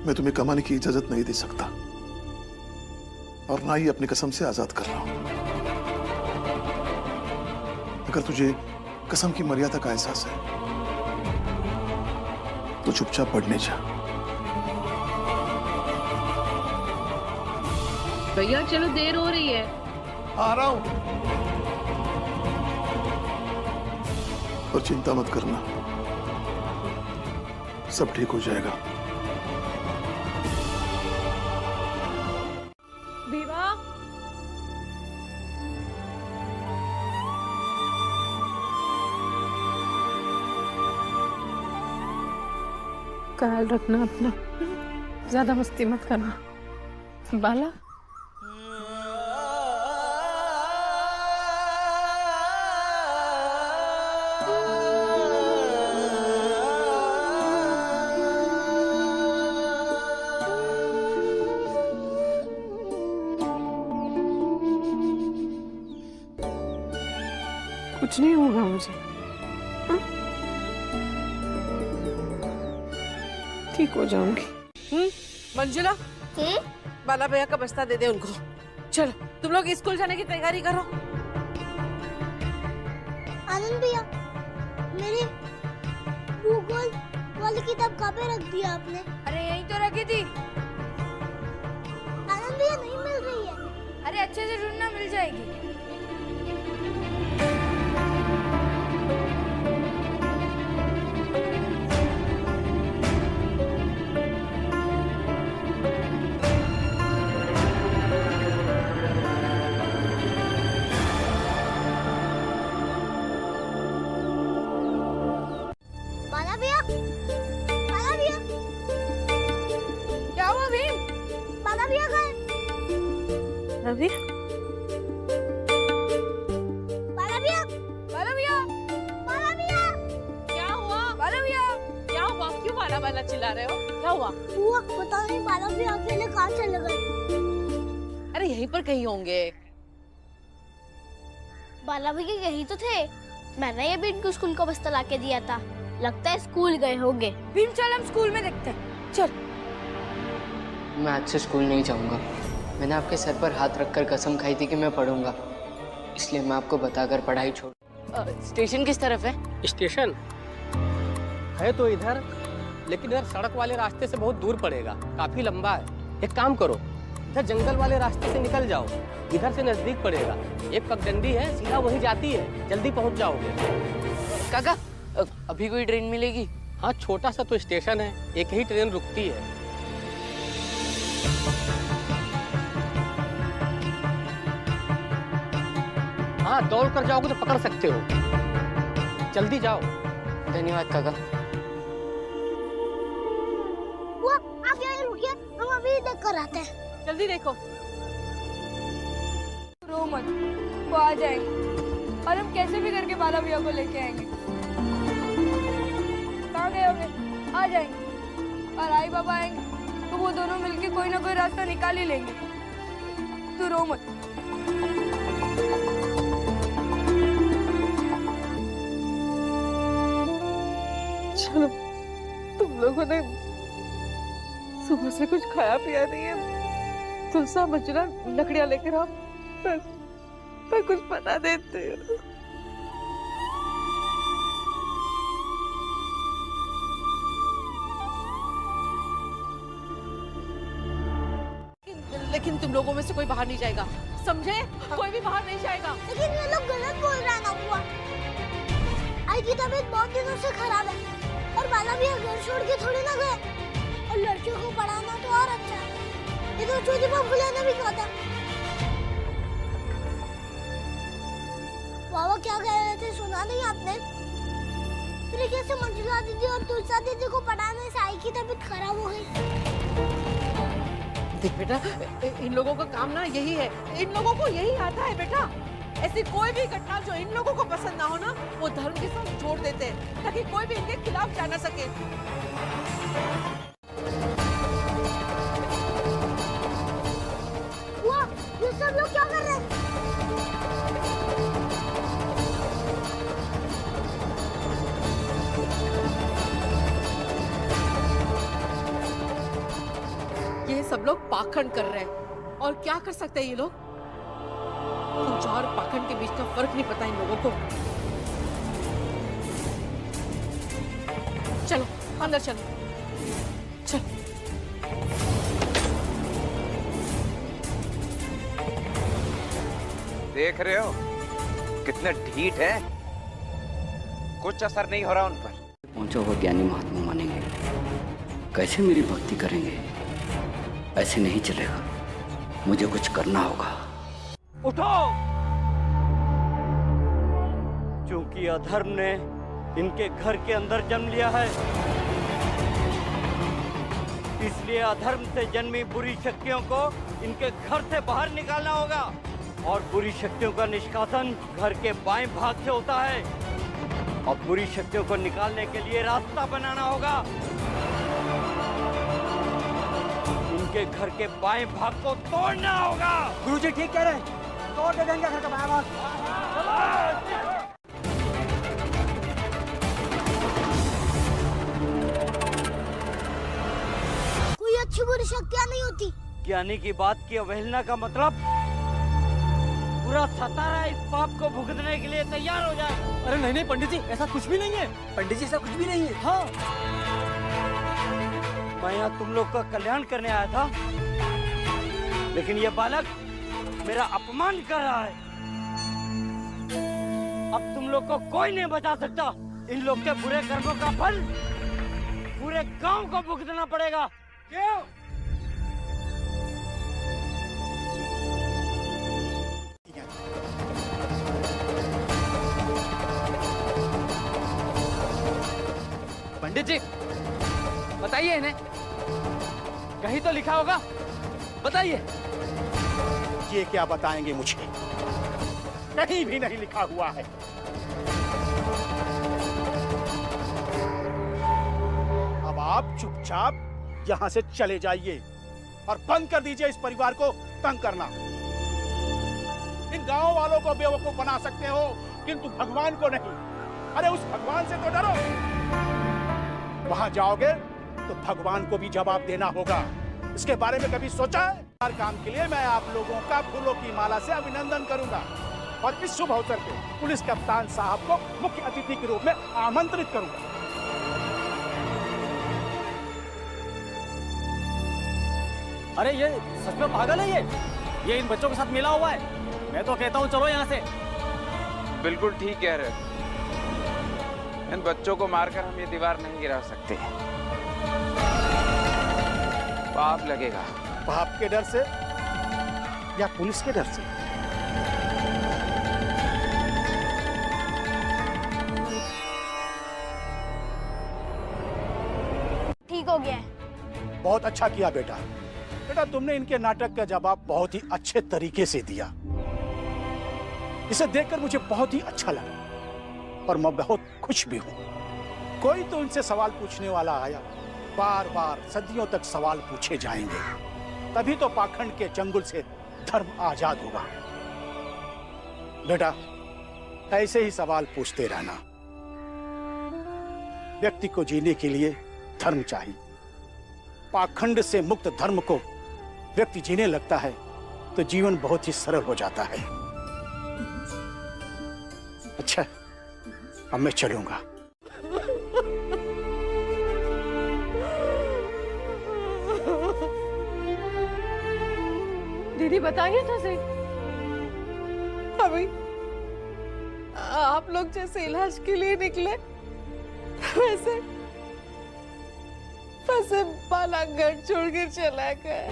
मैं तुम्हें कमाने की इजाजत नहीं दे सकता और ना ही अपनी कसम से आजाद कर रहा हूं। अगर तुझे कसम की मर्यादा का एहसास है तो चुपचाप पढ़ने जा। भैया चलो, देर हो रही है। आ रहा हूं। और चिंता मत करना, सब ठीक हो जाएगा। भीमा, ख्याल रखना अपना, ज्यादा मस्ती मत करना। बाला, कुछ नहीं होगा मुझे, ठीक हो जाऊंगी। मंजुला, बाला भैया का बस्ता दे दे उनको। चलो तुम लोग स्कूल जाने की तैयारी करो। आनंद भैया, मेरी भूगोल वाली किताब कहाँ पे रख दिया आपने? अरे यहीं तो रखी थी। आनंद भैया नहीं मिल रही है। अरे अच्छे से ढूंढना, मिल जाएगी। रवि, बाला भैया, बाला भैया, बाला भैया, क्या हुआ? बाला भैया, क्या हुआ? क्यों बाला बाला चिल्ला रहे हो? क्या हुआ? हुआ पता नहीं, बाला भैया अकेले कहाँ चले गए? अरे यहीं पर कहीं होंगे। बाला भैया यही तो थे। मैंने ये भी इनको स्कूल का बस्ता लाके दिया था। लगता है स्कूल गए होंगे। भीम चल हम स्कूल में देखते हैं। चल। मैं आज से स्कूल नहीं जाऊंगा। मैंने आपके सर पर हाथ रखकर कसम खाई थी कि मैं पढ़ूंगा, इसलिए मैं आपको बताकर पढ़ाई छोड़। स्टेशन किस तरफ है? स्टेशन है तो इधर, लेकिन इधर सड़क वाले रास्ते से बहुत दूर पड़ेगा, काफी लंबा है। एक काम करो, इधर जंगल वाले रास्ते से निकल जाओ, इधर से नजदीक पड़ेगा। एक पगडंडी है, सीधा वही जाती है, जल्दी पहुंच जाओगे। काका, अभी कोई ट्रेन मिलेगी? हाँ, छोटा सा तो स्टेशन है, एक ही ट्रेन रुकती है। हाँ, दौड़ कर जाओगे तो पकड़ सकते हो, जल्दी जाओ। धन्यवाद काका। वो आप यहीं रुकिए, हम अभी देख कर आते हैं। जल्दी देखो। रो मत, वो आ जाएंगे और हम कैसे भी करके बाला भैया को लेके आएंगे। कहाँ गए होंगे? आ जाएंगे, और आई बाबा आएंगे तो वो दोनों मिलके कोई ना कोई रास्ता निकाल ही लेंगे। तू रो मत। चलो, तुम लोगों ने सुबह से कुछ खाया पिया नहीं है। तुलसा, मंजुला, लकड़ियां लेकर आओ, मैं कुछ बना देती हूँ। लेकिन तुम लोगों में से कोई बाहर नहीं जाएगा, समझे? कोई भी बाहर नहीं जाएगा। लेकिन ये लोग गलत बोल रहा है ना बुआ। आई की तबीयत बहुत दिनों से खराब है, और बाला भैया घर छोड़ के थोड़ी ना गए। और लड़कियों को पढ़ाना तो और अच्छा है। ये तो चौधरी बाबू ने भी कहा था। बाबा क्या कह रहे थे, सुना नहीं आपने? फिर कैसे मंजुला दीदी और तुलसा दीदी को पढ़ाने से आई की तबीयत खराब हो गई। देख बेटा, इन लोगों का काम ना यही है, इन लोगों को यही आता है बेटा। ऐसी कोई भी घटना जो इन लोगों को पसंद ना हो ना, वो धर्म के साथ जोड़ देते हैं, ताकि कोई भी इनके खिलाफ जा ना सके। बुआ, ये सब लोग क्या कर रहे हैं? ये सब लोग पाखंड कर रहे हैं, और क्या कर सकते हैं ये लोग? पूजा और पाखंड के बीच का फर्क नहीं पता इन लोगों को। चलो अंदर चलो, चलो। देख रहे हो कितने ढीठ है, कुछ असर नहीं हो रहा उन पर। पहुंचा हुआ ज्ञानी महात्मा मानेंगे, कैसे मेरी भक्ति करेंगे? ऐसे नहीं चलेगा, मुझे कुछ करना होगा। उठो! क्योंकि अधर्म ने इनके घर के अंदर जन्म लिया है, इसलिए अधर्म से जन्मी बुरी शक्तियों को इनके घर से बाहर निकालना होगा। और बुरी शक्तियों का निष्कासन घर के बाएं भाग से होता है, और बुरी शक्तियों को निकालने के लिए रास्ता बनाना होगा। इनके घर के बाएं भाग को तोड़ना होगा। गुरुजी ठीक कह रहे हैं, तोड़ दे देंगे घर का बाएं भाग। कोई अच्छी बुरी शक्तियाँ नहीं होती। ज्ञानी की बात की अवहेलना का मतलब पूरा सतारा इस पाप को भुगतने के लिए तैयार हो जाए। अरे नहीं नहीं पंडित जी, ऐसा कुछ भी नहीं है। पंडित जी ऐसा कुछ भी नहीं है। हाँ, मैं यहाँ तुम लोग का कल्याण करने आया था, लेकिन ये बालक मेरा अपमान कर रहा है। अब तुम लोग को कोई नहीं बचा सकता। इन लोग के बुरे कर्मों का फल पूरे गांव को भुगतना पड़ेगा। क्यों? पंडित जी बताइए इन्हें, कहीं तो लिखा होगा, बताइए। ये क्या बताएंगे मुझे? कहीं भी नहीं लिखा हुआ है। अब आप चुपचाप यहां से चले जाइए और बंद कर दीजिए इस परिवार को तंग करना। इन गांव वालों को बेवकूफ बना सकते हो, किंतु भगवान को नहीं। अरे उस भगवान से तो डरो। वहां जाओगे तो भगवान को भी जवाब देना होगा। इसके बारे में कभी सोचा है? हर काम के लिए मैं आप लोगों का फूलों की माला से अभिनंदन करूंगा और इस शुभ अवसर पे पुलिस कप्तान साहब को मुख्य अतिथि के रूप में आमंत्रित करूंगा। अरे ये सच में पागल है ये इन बच्चों के साथ मिला हुआ है। मैं तो कहता हूँ चलो यहाँ से। बिल्कुल ठीक कह रहे हो। इन बच्चों को मारकर हम ये दीवार नहीं गिरा सकते, पाप लगेगा। पाप के डर से या पुलिस के डर से? ठीक हो गया। बहुत अच्छा किया बेटा। बेटा तुमने इनके नाटक का जवाब बहुत ही अच्छे तरीके से दिया। इसे देखकर मुझे बहुत ही अच्छा लगा और मैं बहुत खुश भी हूँ। कोई तो इनसे सवाल पूछने वाला आया। बार बार सदियों तक सवाल पूछे जाएंगे, तभी तो पाखंड के चंगुल से धर्म आजाद होगा। बेटा ऐसे ही सवाल पूछते रहना। व्यक्ति को जीने के लिए धर्म चाहिए। पाखंड से मुक्त धर्म को व्यक्ति जीने लगता है तो जीवन बहुत ही सरल हो जाता है। अच्छा अब मैं चलूंगा। दीदी बताइए तो सही, अभी आप लोग जैसे इलाज के लिए निकले वैसे फंसे बालाघाट छोड़ कर चला गया।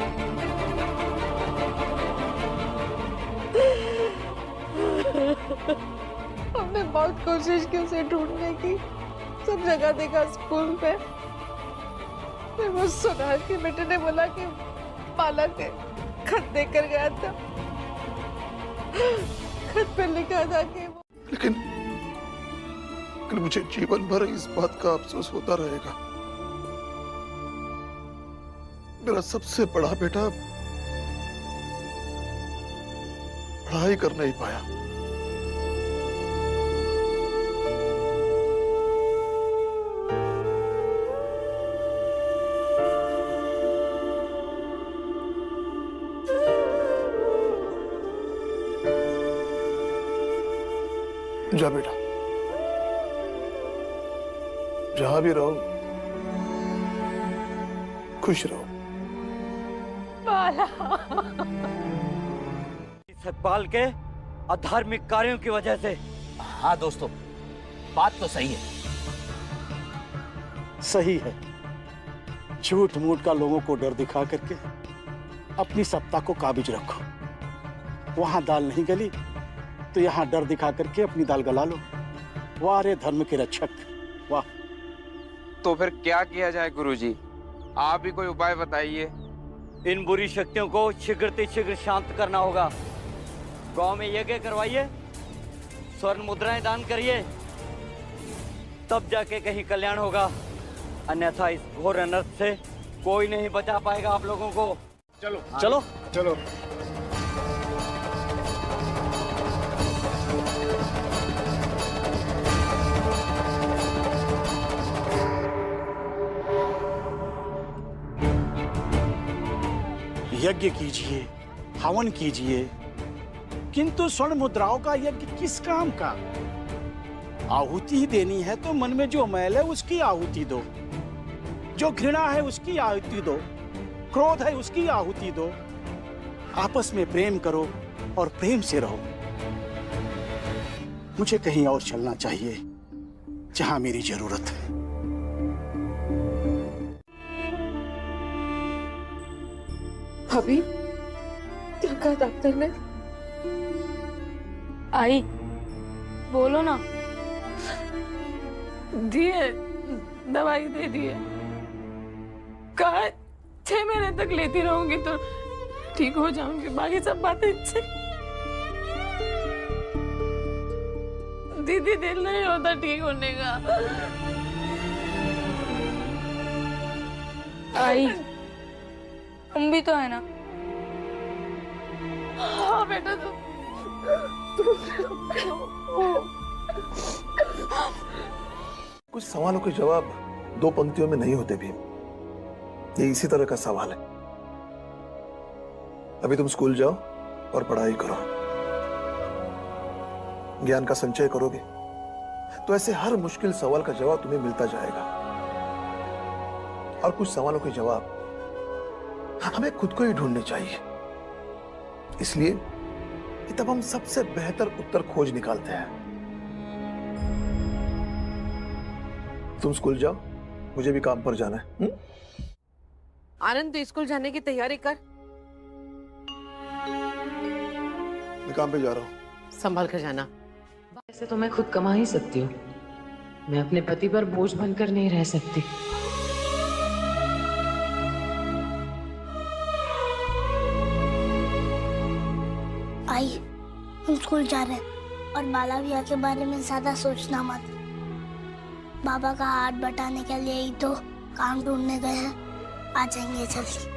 हमने बहुत कोशिश की उसे ढूंढने की, सब जगह देखा, स्कूल पे। फिर वो सुना कि बेटे ने बोला कि बालक खत देकर गया था। खत पे लिखा था कि वो... लेकिन मुझे जीवन भर इस बात का अफसोस होता रहेगा। मेरा सबसे बड़ा बेटा पढ़ाई कर नहीं पाया। जा बेटा, जहां भी रहो खुश रहो। सतपाल के अधार्मिक कार्यों की वजह से। हाँ दोस्तों, बात तो सही है। सही है। झूठ मूठ का लोगों को डर दिखा करके अपनी सत्ता को काबिज रखो। वहां दाल नहीं गली तो यहाँ डर दिखा करके अपनी दाल गला लो। वाह रे धर्म के रक्षक, वाह। तो फिर क्या किया जाए गुरुजी? आप ही कोई उपाय बताइए। इन बुरी शक्तियों को शीघ्र शांत करना होगा। गांव में यज्ञ करवाइए, स्वर्ण मुद्राएं दान करिए, तब जाके कहीं कल्याण होगा। अन्यथा इस घोर अनर्थ से कोई नहीं बचा पाएगा आप लोगों को। चलो चलो चलो। यज्ञ कीजिए, हवन कीजिए, किंतु स्वर्ण मुद्राओं का यज्ञ किस काम का? आहुति ही देनी है तो मन में जो मैल है उसकी आहुति दो, जो घृणा है उसकी आहुति दो, क्रोध है उसकी आहुति दो। आपस में प्रेम करो और प्रेम से रहो। मुझे कहीं और चलना चाहिए जहां मेरी जरूरत है। भाभी, क्या कहा डॉक्टर ने? आई, बोलो ना। दिए, दवाई दे दिए। कहा 6 महीने तक लेती रहूंगी तो ठीक हो जाऊंगी। बाकी सब बातें दीदी दिल नहीं होता ठीक होने का। आई, हम भी तो है ना। हाँ बेटा, कुछ सवालों के जवाब 2 पंक्तियों में नहीं होते भी। ये इसी तरह का सवाल है। अभी तुम स्कूल जाओ और पढ़ाई करो, ज्ञान का संचय करोगे तो ऐसे हर मुश्किल सवाल का जवाब तुम्हें मिलता जाएगा। और कुछ सवालों के जवाब हमें खुद को ही ढूंढने चाहिए। इसलिए कि तब हम सबसे बेहतर उत्तर खोज निकालते हैं। तुम स्कूल जाओ, मुझे भी काम पर जाना है। आनंद, तो स्कूल जाने की तैयारी कर। मैं काम पे जा रहा हूँ। संभाल कर जाना। ऐसे तो मैं खुद कमा ही सकती हूँ, मैं अपने पति पर बोझ बनकर नहीं रह सकती। आई, हम स्कूल जा रहे हैं और बाला भैया के बारे में ज्यादा सोचना मत। बाबा का हाथ बटाने के लिए ही तो काम ढूंढने गए हैं, आ जाएंगे जल्दी।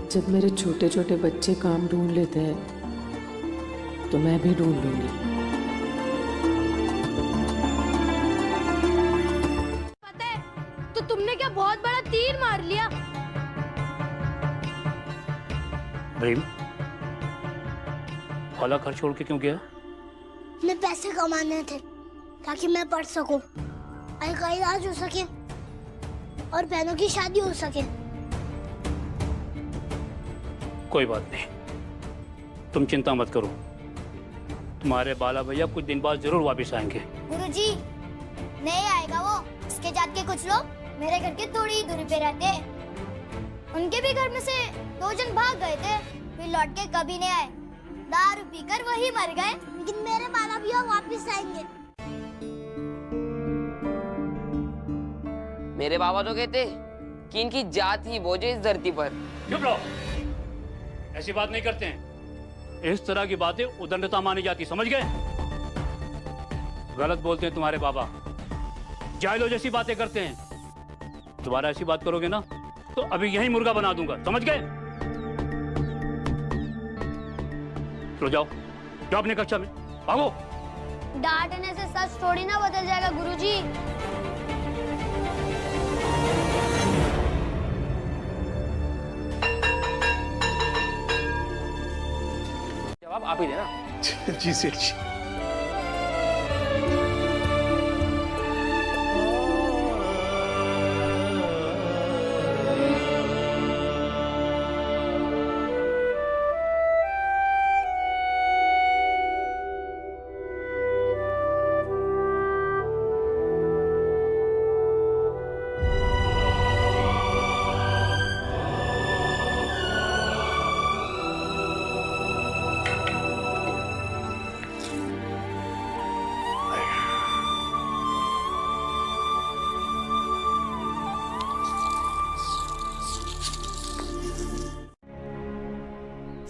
जब मेरे छोटे छोटे बच्चे काम ढूंढ लेते हैं तो मैं भी ढूंढ लूंगी। पता है, तो तुमने क्या बहुत बड़ा तीर मार लिया। भीम, खाला घर छोड़ के क्यों गया? मैं पैसे कमाने थे ताकि मैं पढ़ सकूं, आई का इलाज हो सके और बहनों की शादी हो सके। कोई बात नहीं, तुम चिंता मत करो। तुम्हारे बाला भैया कुछ दिन बाद जरूर वापस आएंगे। गुरुजी, नहीं आएगा वो। इसके जात के कुछ लोग मेरे घर के थोड़ी ही दूरी पे रहते हैं। उनके भी घर में से 2 जन भाग गए थे, फिर लौट के कभी नहीं आए। दारू पीकर वही मर गए। लेकिन मेरे बाला भैया वापस आएंगे। मेरे बाबा तो कहते कि इनकी जात ही बोझ है इस धरती पर। चुप रहो, ऐसी बात नहीं करते हैं। इस तरह की बातें उदंडता मानी जाती, समझ गए? गलत बोलते हैं तुम्हारे बाबा, जायलो जैसी बातें करते हैं। दोबारा ऐसी बात करोगे ना तो अभी यही मुर्गा बना दूंगा, समझ गए? चलो जाओ, जाओ अपने कक्षा में, भागो। डांटने से सच थोड़ी ना बदल जाएगा गुरुजी। जवाब आप ही देना। जी सेठ जी।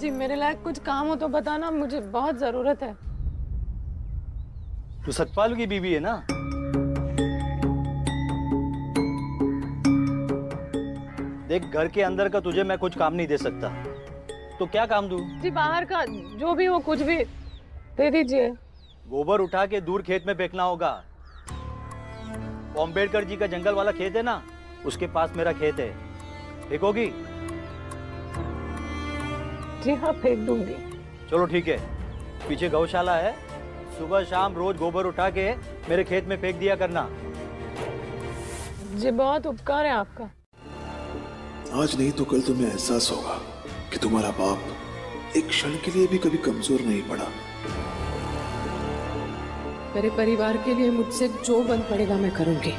जी मेरे लायक कुछ काम हो तो बताना, मुझे बहुत जरूरत है। तू सतपाल की बीवी है ना? देख, घर के अंदर का तुझे मैं कुछ काम नहीं दे सकता, तो क्या काम दूं? जी बाहर का जो भी हो, कुछ भी दे दीजिए। गोबर उठा के दूर खेत में फेंकना होगा। अम्बेडकर जी का जंगल वाला खेत है ना, उसके पास मेरा खेत है, फेंकोगी? जी हाँ, फेंक दूंगी। चलो ठीक है, पीछे गौशाला है, सुबह शाम रोज गोबर उठा के मेरे खेत में फेंक दिया करना। जी बहुत उपकार है आपका। आज नहीं तो कल तुम्हें एहसास होगा कि तुम्हारा बाप एक क्षण के लिए भी कभी कमजोर नहीं पड़ा। मेरे परिवार के लिए मुझसे जो बन पड़ेगा मैं करूंगी।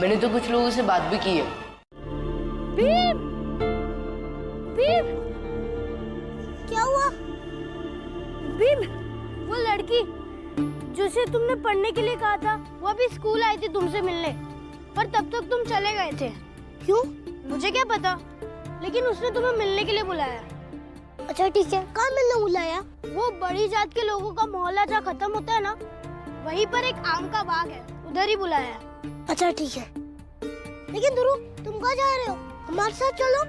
मैंने तो कुछ लोगों से बात भी की है। भीम! भीम! क्या हुआ? भीम, वो लड़की जिसे तुमने पढ़ने के लिए कहा था, वो अभी स्कूल आई थी तुमसे मिलने, पर तब तक तुम चले गए थे। क्यों? मुझे क्या पता, लेकिन उसने तुम्हें मिलने के लिए बुलाया। अच्छा ठीक है, कहाँ मिलने बुलाया? वो बड़ी जात के लोगों का मोहल्ला जहाँ खत्म होता है ना, वहीं पर एक आम का बाग है, उधर ही बुलाया। अच्छा ठीक है, लेकिन ध्रुव तुम कहाँ जा रहे हो? हमारे साथ चलो।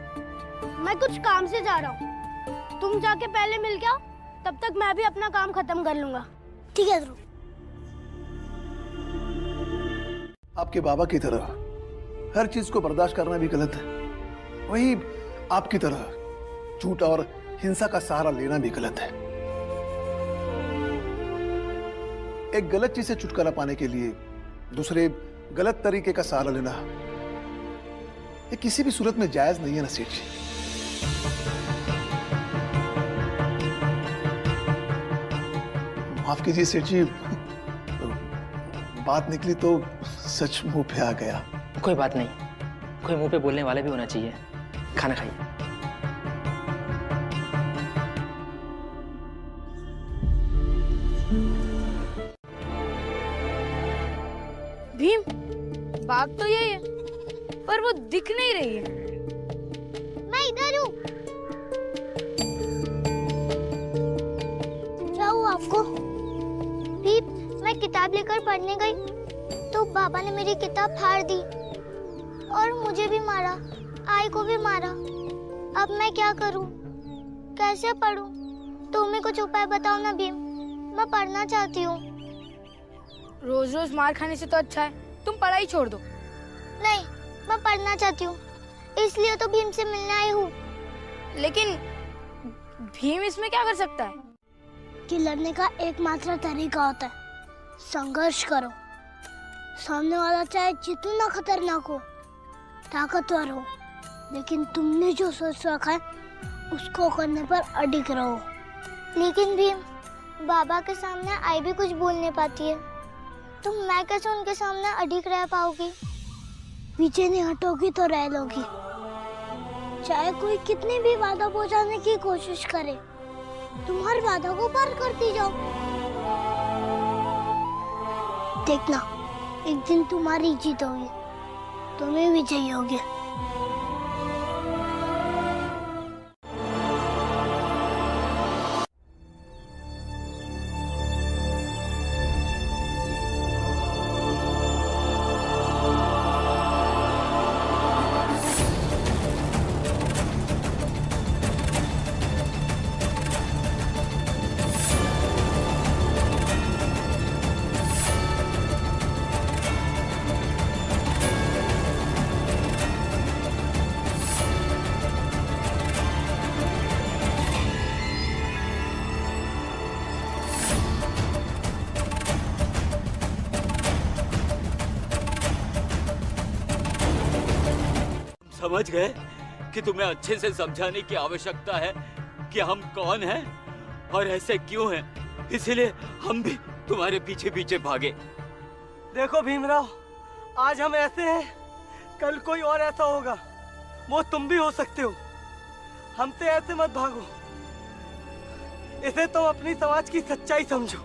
मैं कुछ काम से जा रहा हूँ, तुम जाके पहले मिल के आओ, तब तक मैं भी अपना काम खत्म कर लूंगा। ठीक है ध्रुव। आपके बाबा की तरह हर चीज को बर्दाश्त करना भी गलत है, वही आपकी तरह झूठ और हिंसा का सहारा लेना भी गलत है। एक गलत चीज से छुटकारा पाने के लिए दूसरे गलत तरीके का सहारा लेना ये किसी भी सूरत में जायज नहीं है ना सेठ जी। माफ कीजिए सेठ जी, बात निकली तो सच मुंह पे आ गया। कोई बात नहीं, कोई मुंह पे बोलने वाला भी होना चाहिए। खाना खाइए। भीम, बाग तो यही है, पर वो दिख नहीं रही है। मैं इधर हूँ। क्या हुआ आपको? भीम, मैं किताब लेकर पढ़ने गई तो बाबा ने मेरी किताब फाड़ दी और मुझे भी मारा, आई को भी मारा। अब मैं क्या करूँ, कैसे पढूं? तुम्हें कुछ उपाय बताओ ना भीम, मैं पढ़ना चाहती हूँ। रोज रोज मार खाने से तो अच्छा है तुम पढ़ाई छोड़ दो। नहीं, मैं पढ़ना चाहती हूँ, इसलिए तो भीम से मिलने आई हूँ। लेकिन भीम इसमें क्या कर सकता है? कि लड़ने का एकमात्र तरीका होता है संघर्ष करो। सामने वाला चाहे जितना खतरनाक हो, ताकतवर हो, लेकिन तुमने जो सोच रखा है उसको करने पर अडिग रहो। लेकिन भीम, बाबा के सामने आई भी कुछ बोल नहीं पाती है, तो मैं कैसे उनके सामने अडिग रह पाऊंगी? पीछे नहीं हटोगी तो रह लोगी। चाहे कोई कितनी भी बाधा पहुंचाने की कोशिश करे, तुम हर बाधा को पार करती जाओ। देखना, एक दिन तुम्हारी जीत होगी, तुम्हें विजयी होगी। समझ गए कि तुम्हें अच्छे से समझाने की आवश्यकता है कि हम कौन हैं और ऐसे क्यों हैं। इसीलिए हम भी तुम्हारे पीछे पीछे भागे। देखो भीमराव, आज हम ऐसे हैं, कल कोई और ऐसा होगा। वो तुम भी हो सकते हो। हमसे ऐसे मत भागो। इसे तुम अपनी समाज की सच्चाई समझो।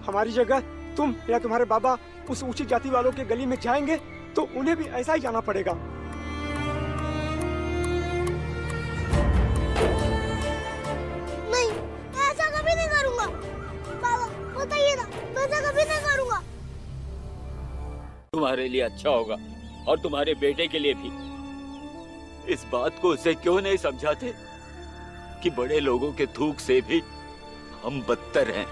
हमारी जगह तुम या तुम्हारे बाबा उस ऊंची जाति वालों के गली में जाएंगे तो उन्हें भी ऐसा ही जाना पड़ेगा। नहीं, ऐसा कभी नहीं करूंगा। बाबा बताइए ना, मैं ऐसा कभी नहीं करूंगा। तुम्हारे लिए अच्छा होगा और तुम्हारे बेटे के लिए भी। इस बात को उसे क्यों नहीं समझाते कि बड़े लोगों के थूक से भी हम बदतर हैं।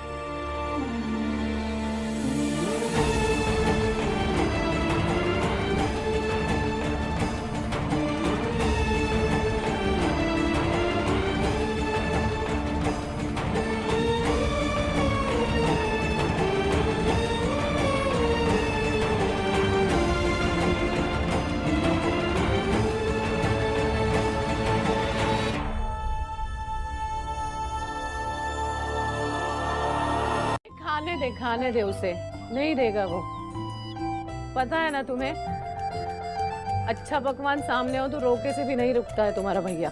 खाने दे उसे, नहीं देगा वो। पता है ना तुम्हें, अच्छा पकवान सामने हो तो रोके से भी नहीं रुकता है तुम्हारा भैया।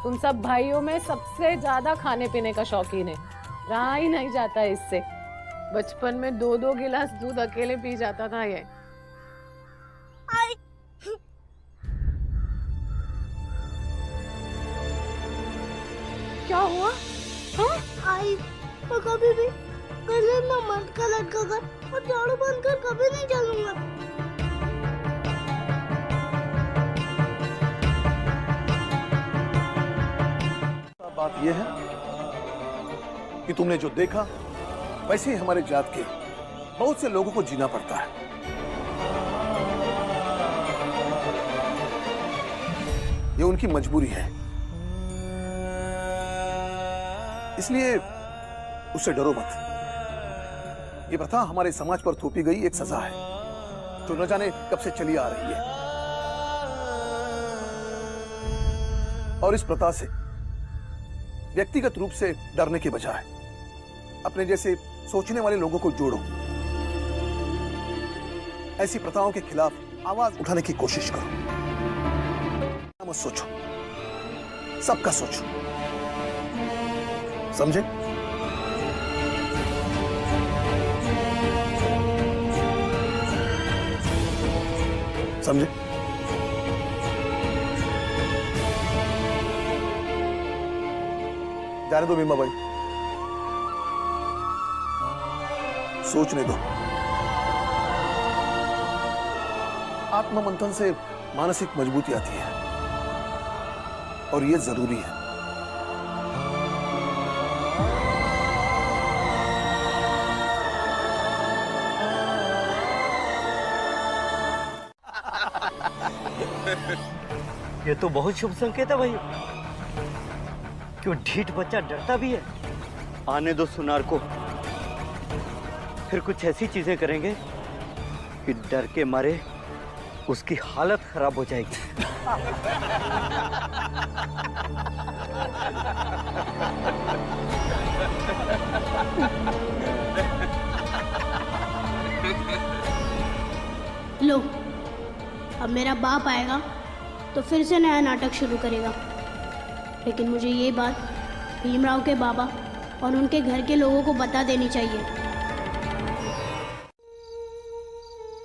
तुम सब भाइयों में सबसे ज्यादा खाने पीने का शौकीन है, रहा ही नहीं जाता है इससे। बचपन में 2-2 गिलास दूध अकेले पी जाता था ये। क्या हुआ? हाँ? आई मैं कभी भी गले में मटका लटका कर और झाड़ू बंद कर कभी नहीं चलूंगा। बात यह है कि तुमने जो देखा वैसे ही हमारे जात के बहुत से लोगों को जीना पड़ता है। ये उनकी मजबूरी है, इसलिए उससे डरो मत। ये प्रथा हमारे समाज पर थोपी गई एक सजा है जो न जाने कब से चली आ रही है। और इस प्रथा से व्यक्तिगत रूप से डरने के बजाय अपने जैसे सोचने वाले लोगों को जोड़ो। ऐसी प्रथाओं के खिलाफ आवाज उठाने की कोशिश करो। मत सोचो, सबका सोचो, समझे? समझे? जाने दो भीमा भाई, सोचने दो। आत्ममंथन से मानसिक मजबूती आती है और ये जरूरी है। ये तो बहुत शुभ संकेत है भाई। क्यों ढीठ बच्चा डरता भी है। आने दो सुनार को, फिर कुछ ऐसी चीजें करेंगे कि डर के मारे उसकी हालत खराब हो जाएगी। लो, अब मेरा बाप आएगा तो फिर से नया नाटक शुरू करेगा। लेकिन मुझे ये बात भीमराव के बाबा और उनके घर के लोगों को बता देनी चाहिए।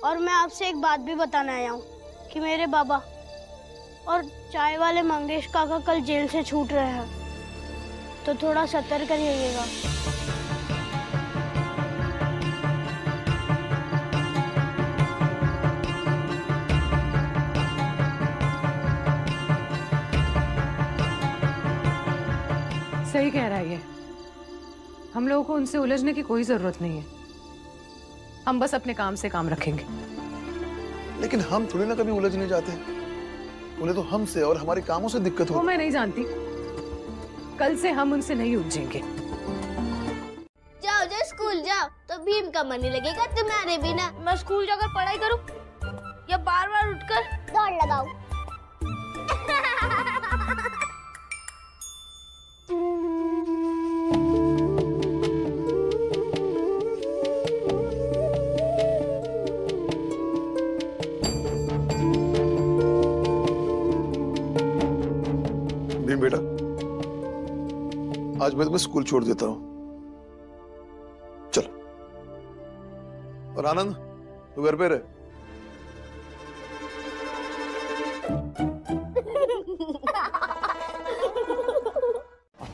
और मैं आपसे एक बात भी बताना आया हूँ कि मेरे बाबा और चाय वाले मंगेश काका कल जेल से छूट रहे हैं, तो थोड़ा सतर्क रहिएगा। सही कह रहा है ये। हम लोगों को उनसे उलझने की कोई जरूरत नहीं है। हम बस अपने काम से काम रखेंगे। लेकिन हम थोड़ी ना कभी उलझने जाते हैं। उन्हें तो हमसे और हमारे कामों से दिक्कत हो। वो मैं नहीं जानती। कल से हम उनसे नहीं उलझेंगे। जाओ जो स्कूल जाओ तो भीम का मन नहीं लगेगा तुम्हारे बिना। मैं स्कूल जाकर पढ़ाई करूं या बार-बार उठकर दौड़ लगाऊं? आज मैं तुम्हें स्कूल छोड़ देता हूं। चलो। और आनंद, तू घर पे रहे।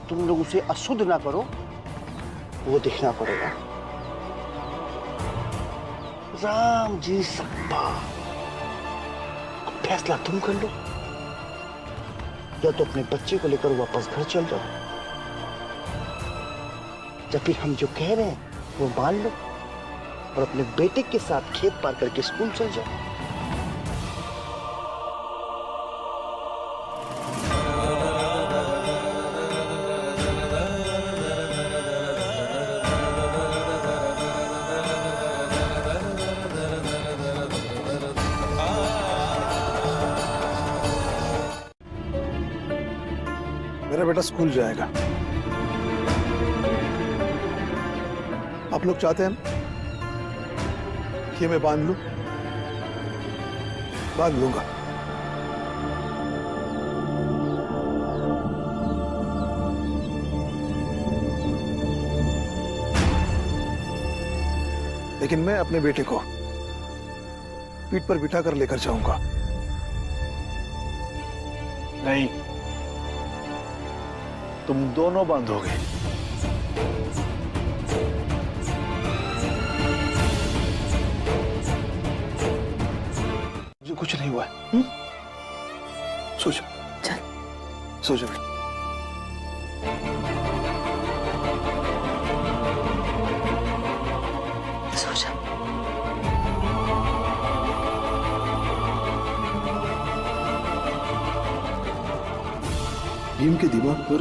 तुम लोग उसे अशुद्ध ना करो, वो देखना पड़ेगा। राम जी सप्पा, फैसला तुम कर लो, या तो अपने बच्चे को लेकर वापस घर चल जाओ, या फिर हम जो कह रहे हैं वो मान लो और अपने बेटे के साथ खेत पार करके स्कूल चल जाओ। मेरा बेटा स्कूल जाएगा। आप लोग चाहते हैं कि मैं बांध लूं? बांध लूंगा। लेकिन मैं अपने बेटे को पीठ पर बिठाकर लेकर जाऊंगा। नहीं, तुम दोनों बांधोगे। जो कुछ नहीं हुआ है। सो जाओ, चल सो जाओ। सो जा। भीम के दिमाग पर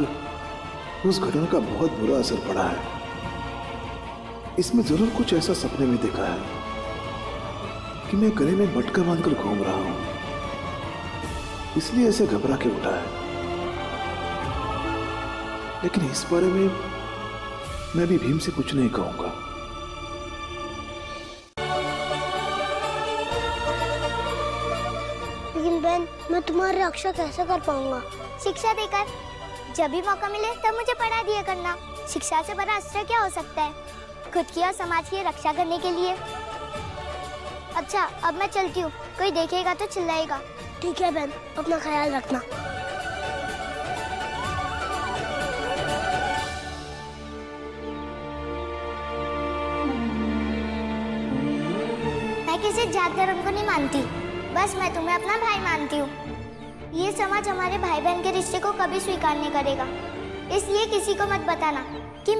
उस घटना का बहुत बुरा असर पड़ा है। इसमें जरूर कुछ ऐसा सपने में देखा है कि मैं गले में मटका बांधकर घूम रहा हूं, इसलिए ऐसे घबरा के उठा है। लेकिन इस बारे में मैं भी भीम से कुछ नहीं कहूंगा। लेकिन बहन, मैं तुम्हारी रक्षा कैसे कर पाऊंगा? शिक्षा देकर। जब भी मौका मिले तब मुझे पढ़ा दिया करना। शिक्षा से बड़ा अस्त्र क्या हो सकता है, खुद की और समाज की रक्षा करने के लिए। अच्छा, अब मैं चलती हूँ, कोई देखेगा तो चिल्लाएगा। ठीक है बहन, अपना ख्याल रखना। मैं किसी जात धर्म को नहीं मानती, बस मैं तुम्हें अपना भाई मानती हूँ। ये समाज हमारे भाई बहन के रिश्ते को कभी स्वीकार नहीं करेगा, इसलिए किसी को मत बताना कि